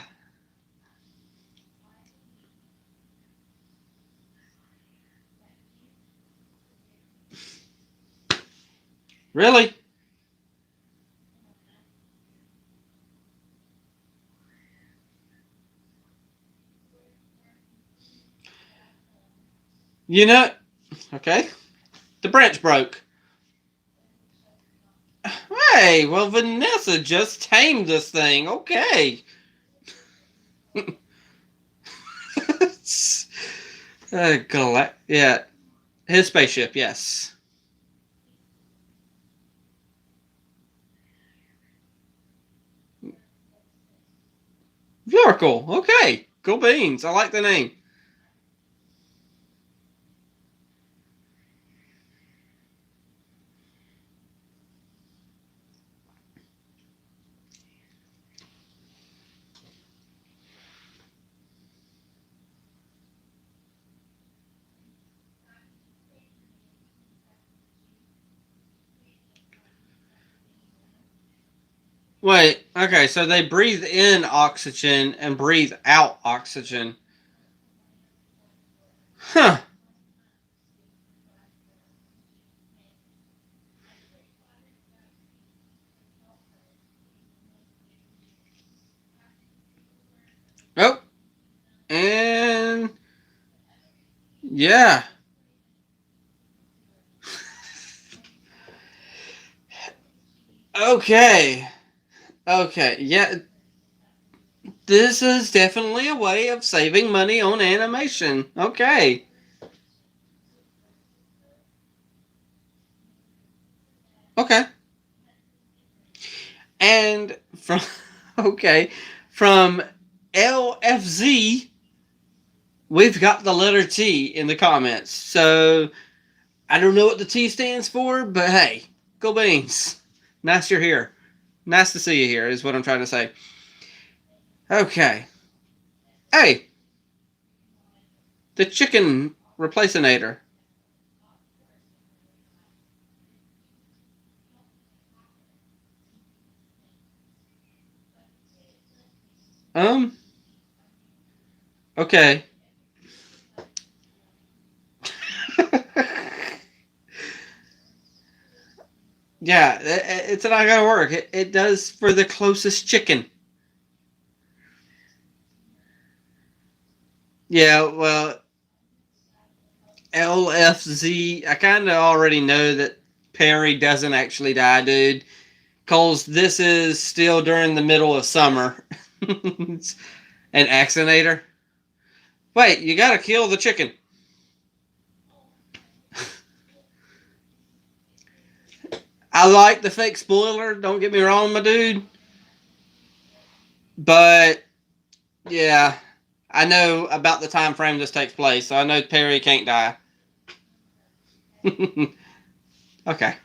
really? You know, okay. The branch broke. Hey, well, Vanessa just tamed this thing. Okay. Yeah, his spaceship, yes. Oracle, okay. Cool beans. I like the name. Wait, okay, so they breathe in oxygen and breathe out oxygen. Huh. Oh, and yeah. Okay. Okay. Yeah. This is definitely a way of saving money on animation. Okay. Okay. And from okay, from LFZ, we've got the letter T in the comments. So I don't know what the T stands for, but hey, go beans. Nice you're here. Nice to see you here, is what I'm trying to say. Okay. Hey, the chicken replacinator. Um. Okay. Yeah, it's not gonna work. It does for the closest chicken. Yeah, well, LFZ. I kind of already know that Perry doesn't actually die, dude. Cause this is still during the middle of summer. An accinator. Wait, you gotta kill the chicken. I like the fake spoiler. Don't get me wrong, my dude. But yeah, I know about the time frame this takes place, so I know Perry can't die. Okay.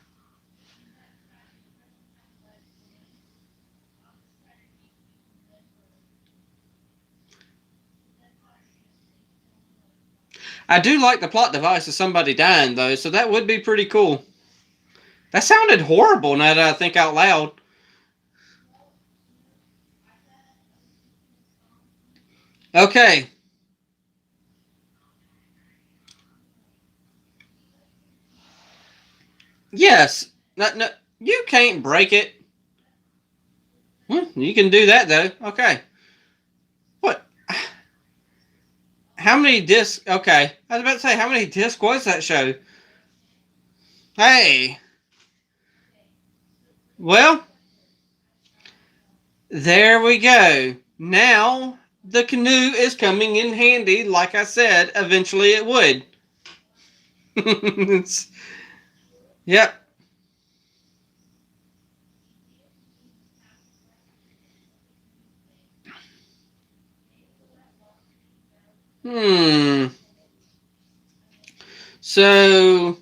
I do like the plot device of somebody dying, though, so that would be pretty cool. That sounded horrible now that I think out loud. Okay. Yes. No, no, you can't break it. You can do that, though. Okay. What? How many discs? Okay. I was about to say, how many discs was that show? Hey. Well, there we go. Now, the canoe is coming in handy, like I said, eventually it would. Yep. Hmm. So,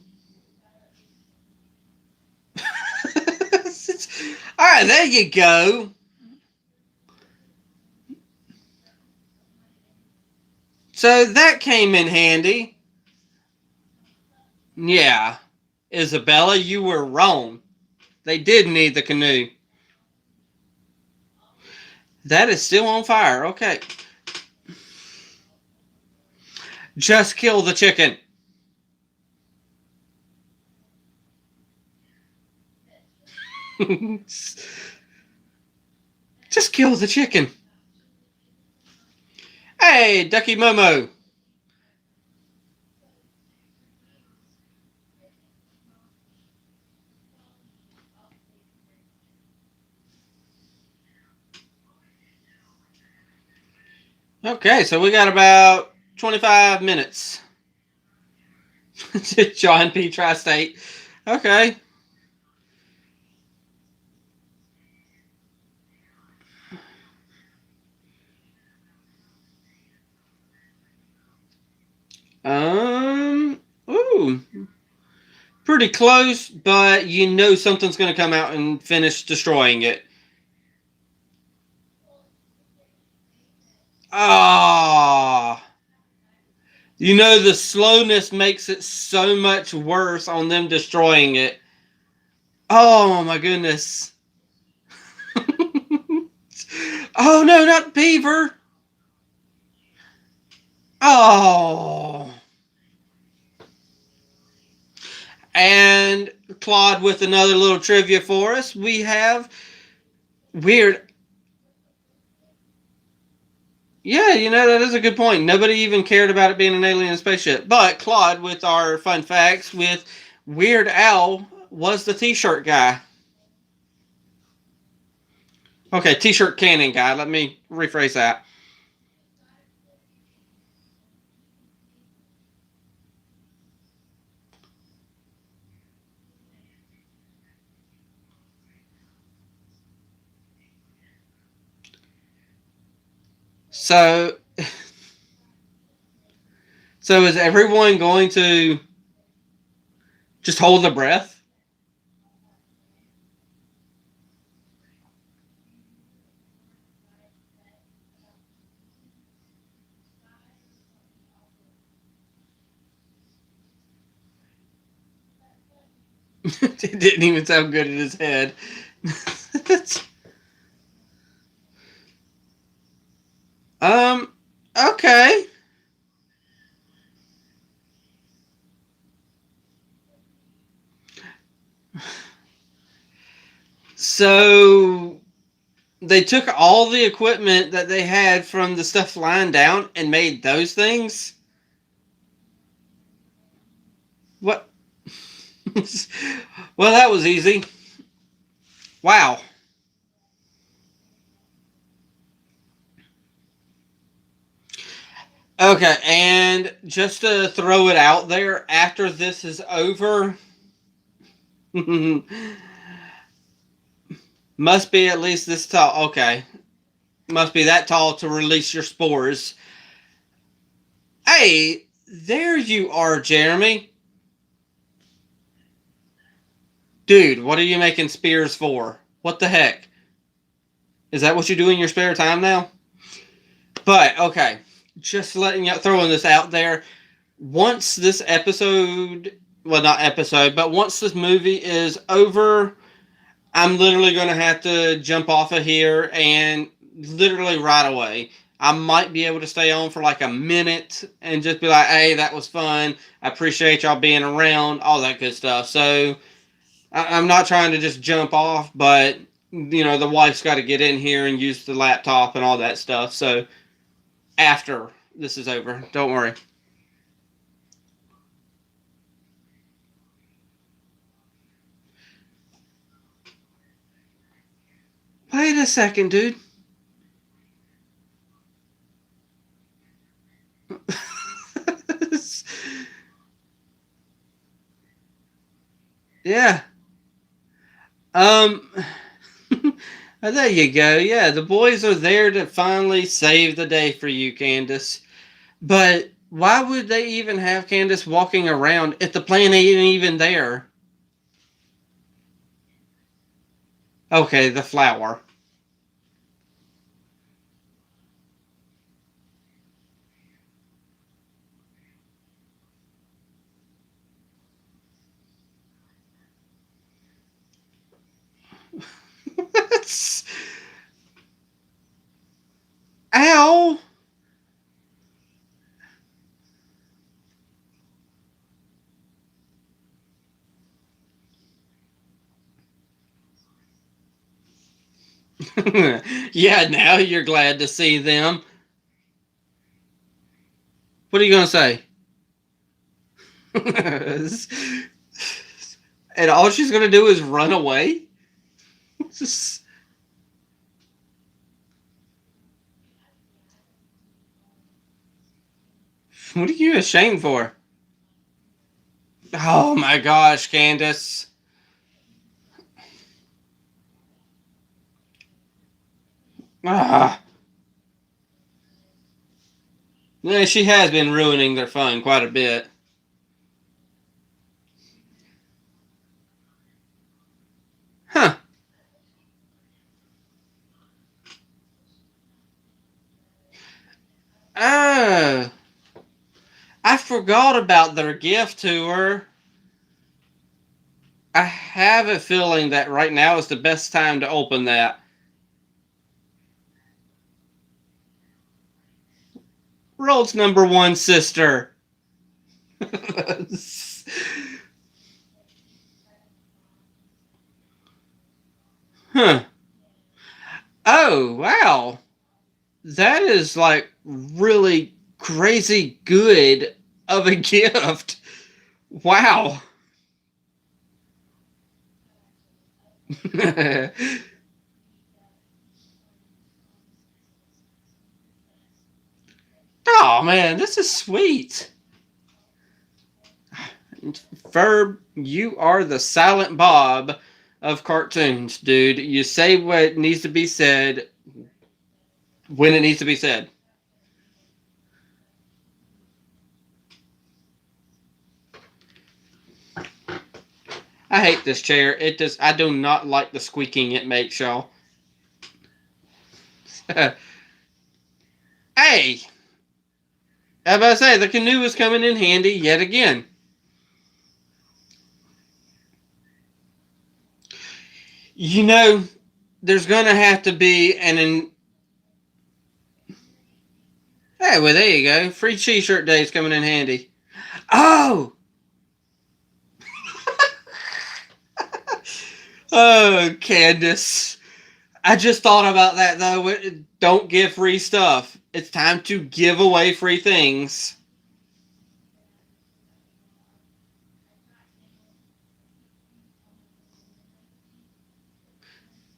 all right, there you go. So that came in handy. Yeah. Isabella, you were wrong. They did need the canoe. That is still on fire. Okay. Just kill the chicken. Just kill the chicken. Hey, Ducky Momo. Okay, so we got about 25 minutes. John P. Tri-State. Okay. Ooh. Pretty close, but you know something's going to come out and finish destroying it. Ah. You know the slowness makes it so much worse on them destroying it. Oh my goodness. Oh no, not Beaver. Oh. And Claude with another little trivia for us. We have Weird. Yeah, you know, that is a good point. Nobody even cared about it being an alien spaceship. But Claude, with our fun facts, with Weird Al was the t-shirt guy. Okay, t-shirt cannon guy. Let me rephrase that. So, so is everyone going to just hold their breath? It didn't even sound good in his head. Okay. So they took all the equipment that they had from the stuff lying down and made those things? What? Well, that was easy. Wow. Okay, and just to throw it out there, after this is over, must be at least this tall. Okay, must be that tall to release your spores. Hey, there you are, Jeremy. Dude, what are you making spears for? What the heck? Is that what you do in your spare time now? But, okay, just letting you, throwing this out there. Once this episode, well, not episode, but once this movie is over, I'm literally going to have to jump off of here and literally right away. I might be able to stay on for like a minute and just be like, hey, that was fun. I appreciate y'all being around, all that good stuff. So I'm not trying to just jump off, but, you know, the wife's got to get in here and use the laptop and all that stuff. So after this is over, don't worry. Wait a second, dude. Yeah. Um, there you go. Yeah, the boys are there to finally save the day for you, Candace. But why would they even have Candace walking around if the plan ain't even there? Okay, the flower. Ow! Yeah, now you're glad to see them. What are you going to say? And all she's going to do is run away? What are you ashamed for? Oh my gosh, Candace. Ah. Yeah, she has been ruining their fun quite a bit. Huh. Oh. I forgot about their gift to her. I have a feeling that right now is the best time to open that. World's number one sister. Huh. Oh, wow. That is like really crazy good of a gift. Wow. Oh man, this is sweet. Ferb, you are the silent Bob of cartoons, dude. You say what needs to be said when it needs to be said. I hate this chair. It does. I do not like the squeaking it makes, y'all. Hey, I was about to say the canoe is coming in handy yet again. You know, there's gonna have to be Hey, well, there you go. Free t-shirt day is coming in handy. Oh! Oh, Candace. I just thought about that, though. Don't give free stuff. It's time to give away free things.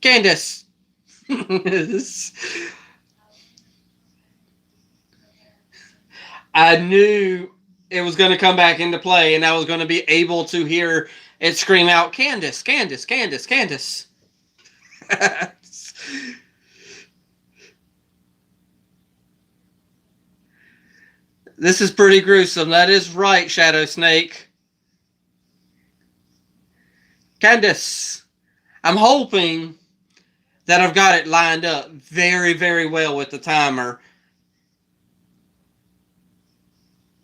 Candace. I knew it was going to come back into play, and I was going to be able to hear it scream out, Candace, Candace, Candace, Candace. This is pretty gruesome. That is right, Shadow Snake. Candace. I'm hoping that I've got it lined up very, very well with the timer.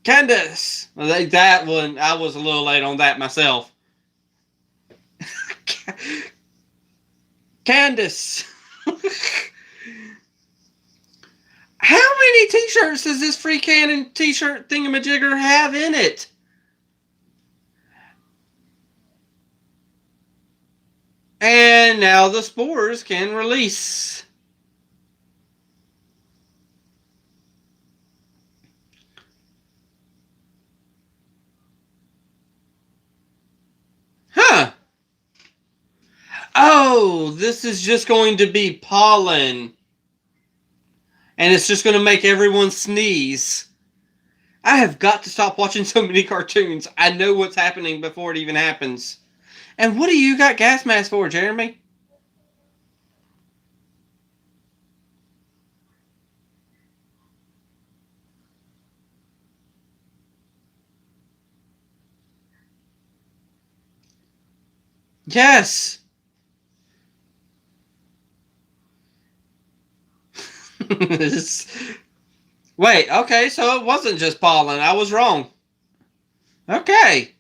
Candace! That one, I was a little late on that myself. Candace! How many t-shirts does this free cannon t-shirt thingamajigger have in it? And now the spores can release. Huh. Oh, this is just going to be pollen. And it's just going to make everyone sneeze. I have got to stop watching so many cartoons. I know what's happening before it even happens. And what do you got gas masks for, Jeremy? Yes. Wait, okay, so it wasn't just pollen. I was wrong. Okay.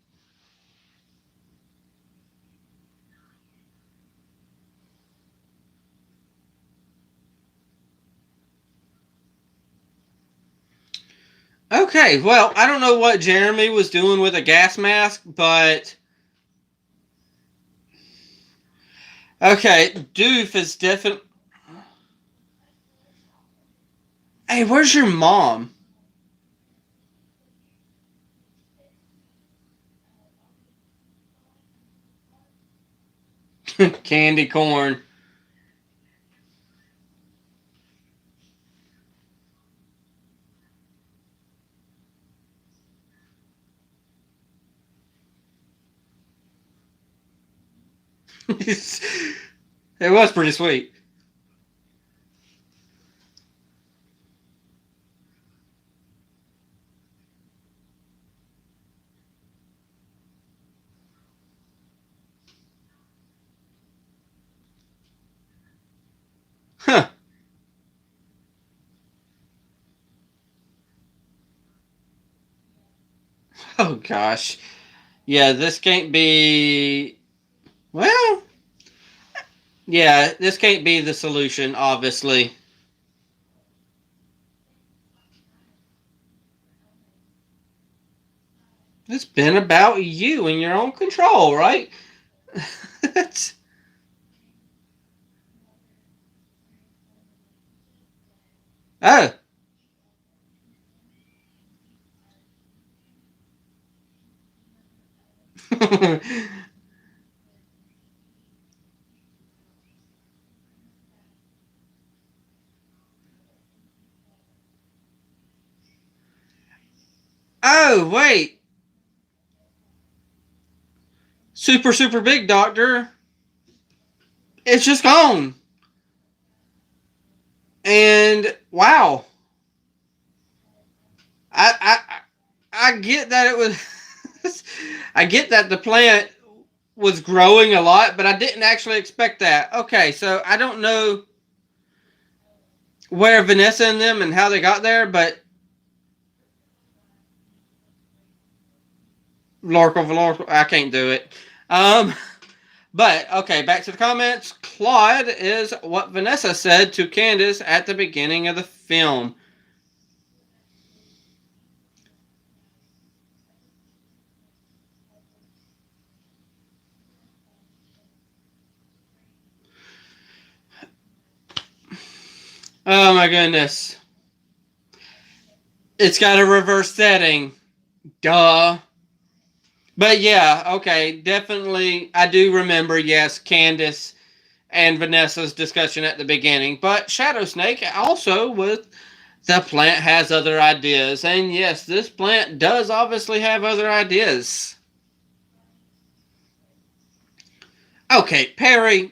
Okay, well, I don't know what Jeremy was doing with a gas mask, but... Okay, Doof is definitely... Hey, where's your mom? Candy corn. It was pretty sweet. Huh. Oh, gosh. Yeah, this can't be... Well... Yeah, this can't be the solution, obviously. It's been about you and your own control, right? Oh. Oh, wait. Super, super big, Doctor. It's just gone. And, wow. I get that it was... I get that the plant was growing a lot, but I didn't actually expect that. Okay, so I don't know where Vanessa and them and how they got there, but Lorca, I can't do it. But, okay, back to the comments. Claude is what Vanessa said to Candace at the beginning of the film. Oh my goodness. It's got a reverse setting. Duh. But yeah, okay, definitely. I do remember, yes, Candace and Vanessa's discussion at the beginning. But Shadow Snake also with the plant has other ideas. And yes, this plant does obviously have other ideas. Okay, Perry,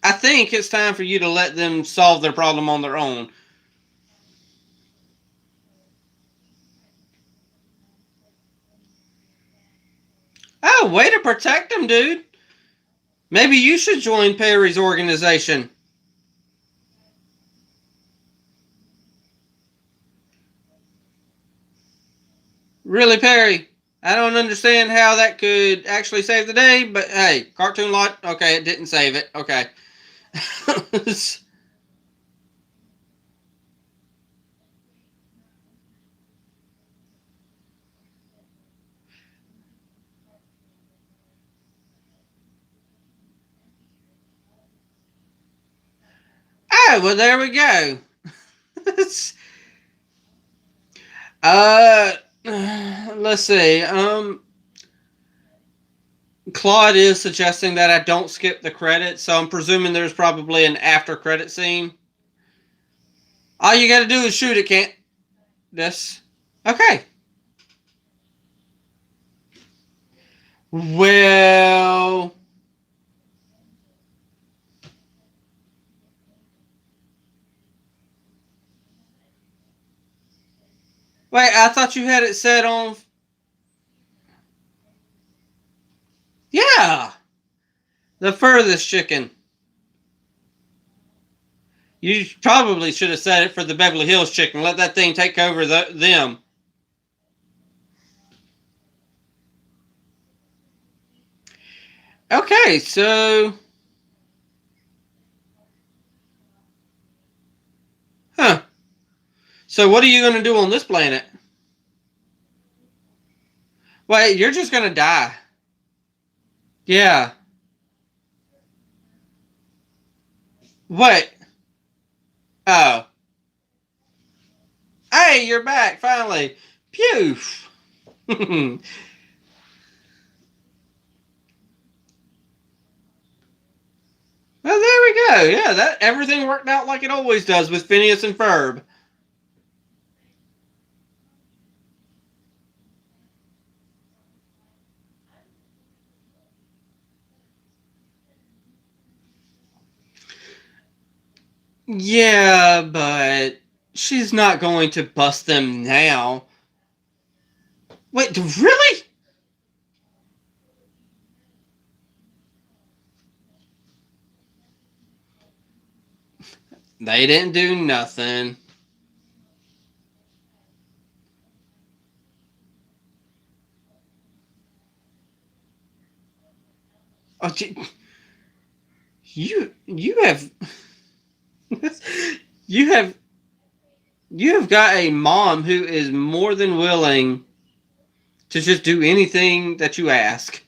I think it's time for you to let them solve their problem on their own. Oh, way to protect them, dude. Maybe you should join Perry's organization. Really, Perry? I don't understand how that could actually save the day, but hey, cartoon lot, okay, it didn't save it. Okay. Oh, well, there we go. uh, let's see. Claude is suggesting that I don't skip the credits, so I'm presuming there's probably an after credit scene. All you gotta do is shoot it, can't this? Okay. Well, wait, I thought you had it set on. Yeah, the furthest chicken. You probably should have set it for the Beverly Hills chicken. Let that thing take over them. Okay, so. Huh. So, what are you going to do on this planet? Wait, you're just going to die. Yeah. Wait. Oh. Hey, you're back, finally. Phew. Well, there we go. Yeah, that everything worked out like it always does with Phineas and Ferb. Yeah, but she's not going to bust them now. Wait, really? They didn't do nothing. Oh, you have you have you have got a mom who is more than willing to just do anything that you ask.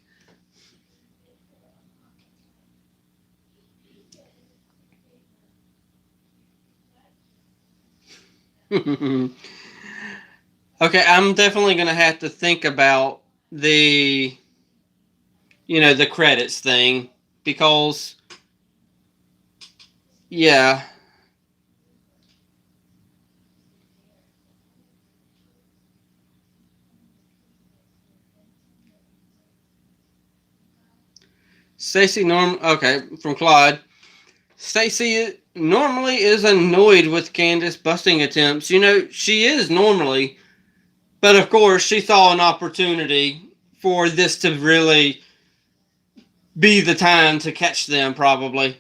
Okay, I'm definitely gonna have to think about the the credits thing because yeah. Stacy Norm okay, from Claude. Stacy normally is annoyed with Candace busting attempts. She is normally, but of course she saw an opportunity for this to really be the time to catch them probably.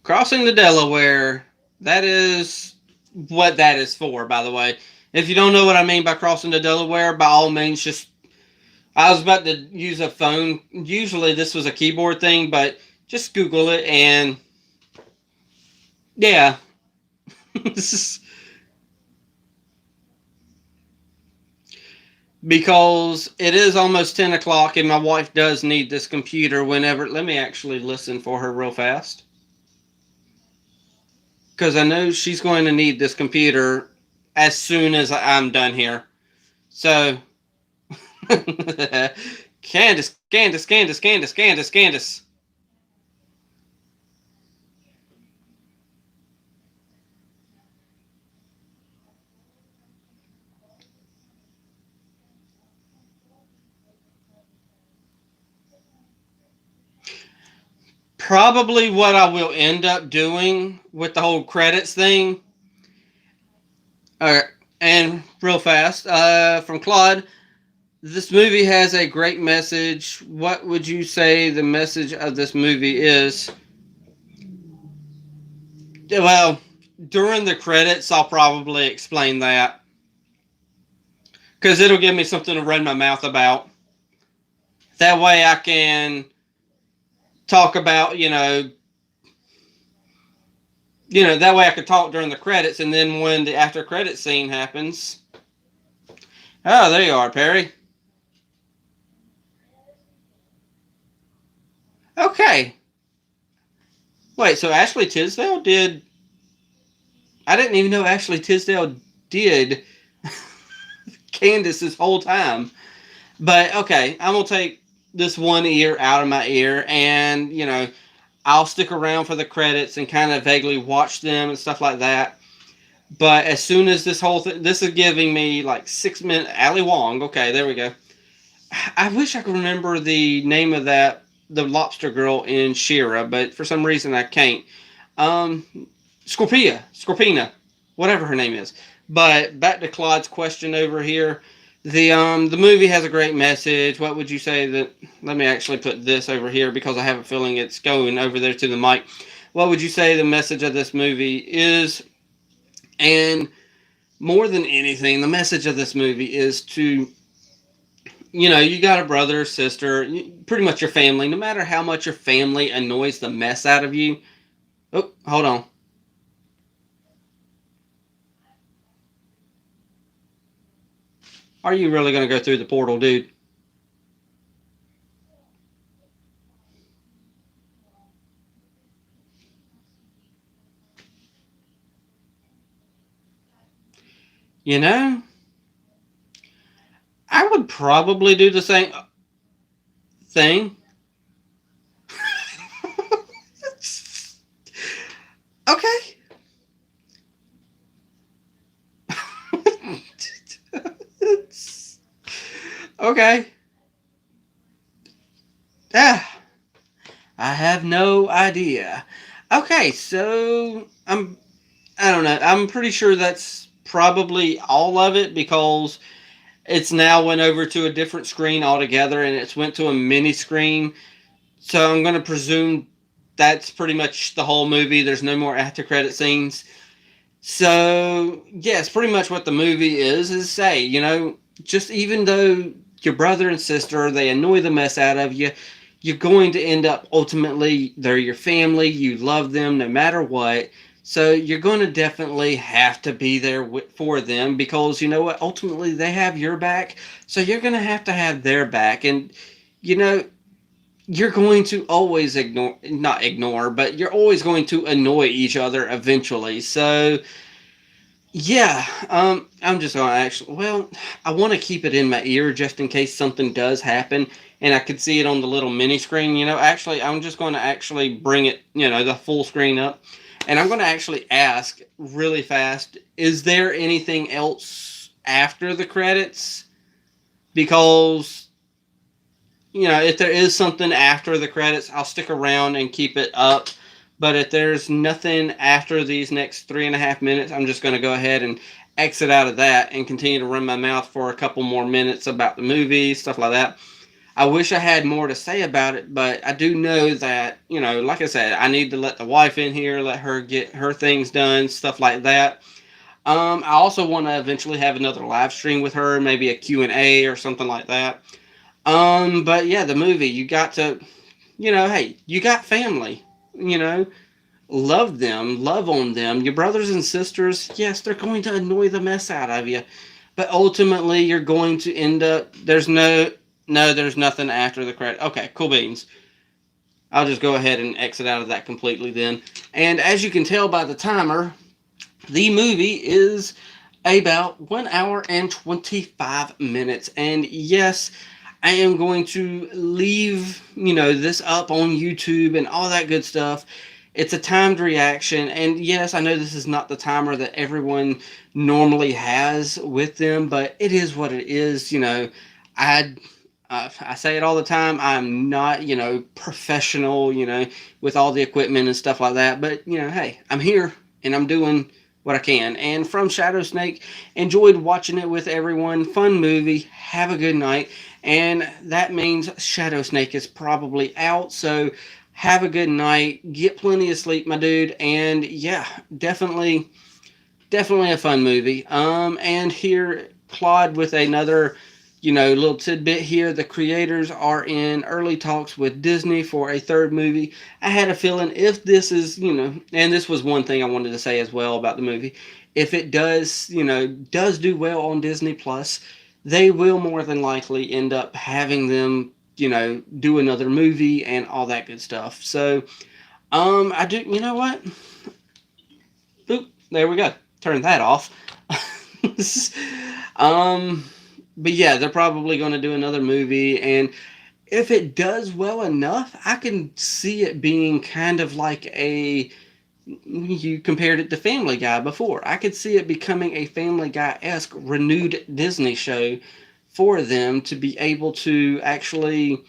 Crossing the Delaware, that is what that is for, by the way. If you don't know what I mean by crossing the Delaware, by all means, just. I was about to use a phone. Usually this was a keyboard thing, but just Google it and. Yeah. Because it is almost 10 o'clock and my wife does need this computer whenever. Let me actually listen for her real fast. Because I know she's going to need this computer as soon as I'm done here. So, Candace, Candace, Candace, Candace, Candace, Candace. Probably what I will end up doing with the whole credits thing. Alright, and real fast, from Claude, this movie has a great message. What would you say the message of this movie is? Well, during the credits, I'll probably explain that. Because it'll give me something to run my mouth about. That way I can talk about, that way I could talk during the credits, and then when the after credit scene happens. Oh, there you are, Perry. Okay. Wait, so Ashley Tisdale did. I didn't even know Ashley Tisdale did Candace this whole time. But okay, I'm gonna take this one ear out of my ear, and I'll stick around for the credits and kind of vaguely watch them and stuff like that. But as soon as this whole thing, this is giving me like 6 minutes. Ali Wong. Okay, there we go. I wish I could remember the name of the lobster girl in She-Ra, but for some reason I can't. Um, Scorpina, whatever her name is. But back to Claude's question over here. The movie has a great message. What would you say that? Let me actually put this over here because I have a feeling it's going over there to the mic. What would you say the message of this movie is? And more than anything, the message of this movie is to, you got a brother or sister, pretty much your family. No matter how much your family annoys the mess out of you. Oh, hold on. Are you really going to go through the portal, dude? You know, I would probably do the same thing. Okay. Okay. Ah, I have no idea. Okay, so I don't know. I'm pretty sure that's probably all of it because it's now went over to a different screen altogether and it's went to a mini screen. So I'm going to presume that's pretty much the whole movie. There's no more after credit scenes. So, yes, pretty much what the movie is say, just even though your brother and sister, they annoy the mess out of you, you're going to end up ultimately, they're your family, you love them no matter what. So you're going to definitely have to be there for them because you know what? Ultimately, they have your back. So you're going to have their back. And, you know, you're going to always not ignore, but you're always going to annoy each other eventually. So, yeah, I'm just gonna actually, well, I want to keep it in my ear just in case something does happen and I could see it on the little mini screen, actually, I'm just going to actually bring it, the full screen up. And I'm going to actually ask really fast, is there anything else after the credits? Because if there is something after the credits, I'll stick around and keep it up. But if there's nothing after these next 3.5 minutes, I'm just going to go ahead and exit out of that and continue to run my mouth for a couple more minutes about the movie, stuff like that. I wish I had more to say about it, but I do know that, like I said, I need to let the wife in here, let her get her things done, stuff like that. I also want to eventually have another live stream with her, maybe a Q&A or something like that. But yeah, the movie, you got to, hey, you got family, love them, love on them. Your brothers and sisters, yes, they're going to annoy the mess out of you. But ultimately, you're going to end up, there's nothing after the credit. Okay, cool beans. I'll just go ahead and exit out of that completely then. And as you can tell by the timer, the movie is about 1 hour and 25 minutes. And yes, I am going to leave, this up on YouTube and all that good stuff. It's a timed reaction. And yes, I know this is not the timer that everyone normally has with them, but it is what it is. I say it all the time. I'm not, professional, with all the equipment and stuff like that. But, hey, I'm here and I'm doing what I can. And from Shadow Snake, enjoyed watching it with everyone. Fun movie. Have a good night. And that means Shadow Snake is probably out. So have a good night. Get plenty of sleep, my dude. And yeah, definitely a fun movie. And here, Claude with another, little tidbit here. The creators are in early talks with Disney for a third movie. I had a feeling if this is, and this was one thing I wanted to say as well about the movie. If it does, does do well on Disney Plus, they will more than likely end up having them, do another movie and all that good stuff. So, I do, you know what? Boop, there we go. Turn that off. um, but yeah, they're probably going to do another movie, and if it does well enough, I can see it being kind of like you compared it to Family Guy before. I could see it becoming a Family Guy-esque renewed Disney show for them to be able to actually,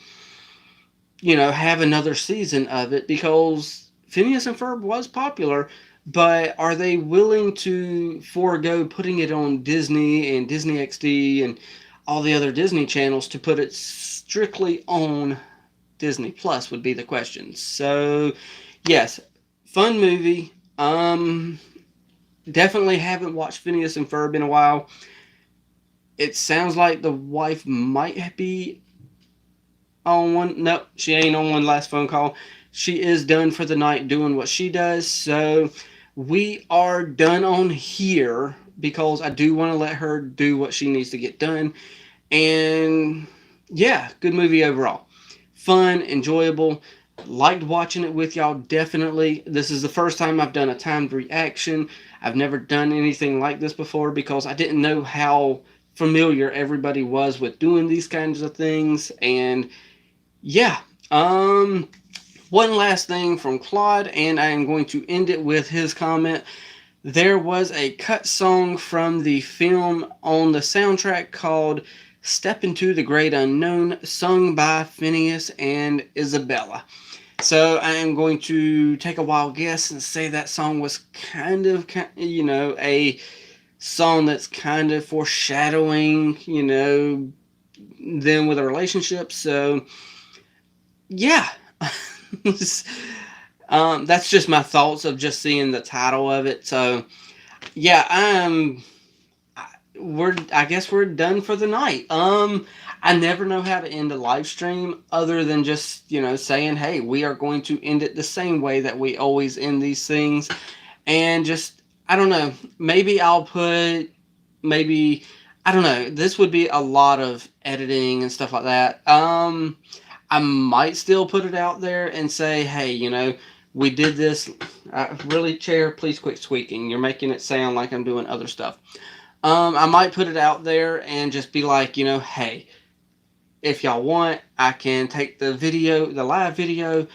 have another season of it, because Phineas and Ferb was popular. But are they willing to forego putting it on Disney and Disney XD and all the other Disney channels to put it strictly on Disney Plus would be the question. So, yes, fun movie. Definitely haven't watched Phineas and Ferb in a while. It sounds like the wife might be on one. Nope, she ain't on one last phone call. She is done for the night doing what she does. So we are done on here because I do want to let her do what she needs to get done. And yeah, good movie overall. Fun, enjoyable. Liked watching it with y'all, definitely. This is the first time I've done a timed reaction. I've never done anything like this before because I didn't know how familiar everybody was with doing these kinds of things. And yeah, one last thing from Claude, and I am going to end it with his comment. There was a cut song from the film on the soundtrack called Step Into the Great Unknown, sung by Phineas and Isabella. So I am going to take a wild guess and say that song was kind of a song that's kind of foreshadowing, them with a relationship. So, yeah. That's just my thoughts of just seeing the title of it. So, yeah, I guess we're done for the night. I never know how to end a live stream other than just, saying, hey, we are going to end it the same way that we always end these things. And just, I don't know, maybe I don't know, this would be a lot of editing and stuff like that. I might still put it out there and say, hey, we did this. Really, chair, please quit squeaking. You're making it sound like I'm doing other stuff. I might put it out there and just be like, hey, if y'all want, I can take the live video,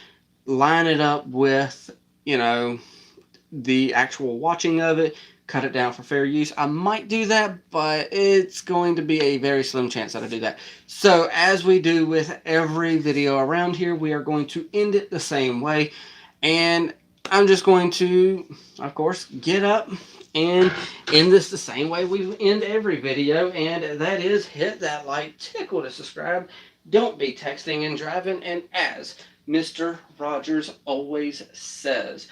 line it up with, the actual watching of it, cut it down for fair use. I might do that, but it's going to be a very slim chance that I do that. So, as we do with every video around here, we are going to end it the same way. And I'm just going to, of course, get up and end this the same way we end every video, and that is hit that like, tickle to subscribe, don't be texting and driving, and as Mr. Rogers always says,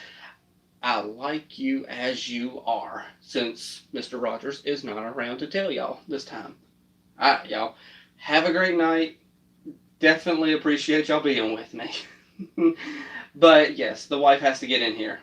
I like you as you are, since Mr. Rogers is not around to tell y'all this time. Alright, y'all. Have a great night. Definitely appreciate y'all being with me. But yes, the wife has to get in here.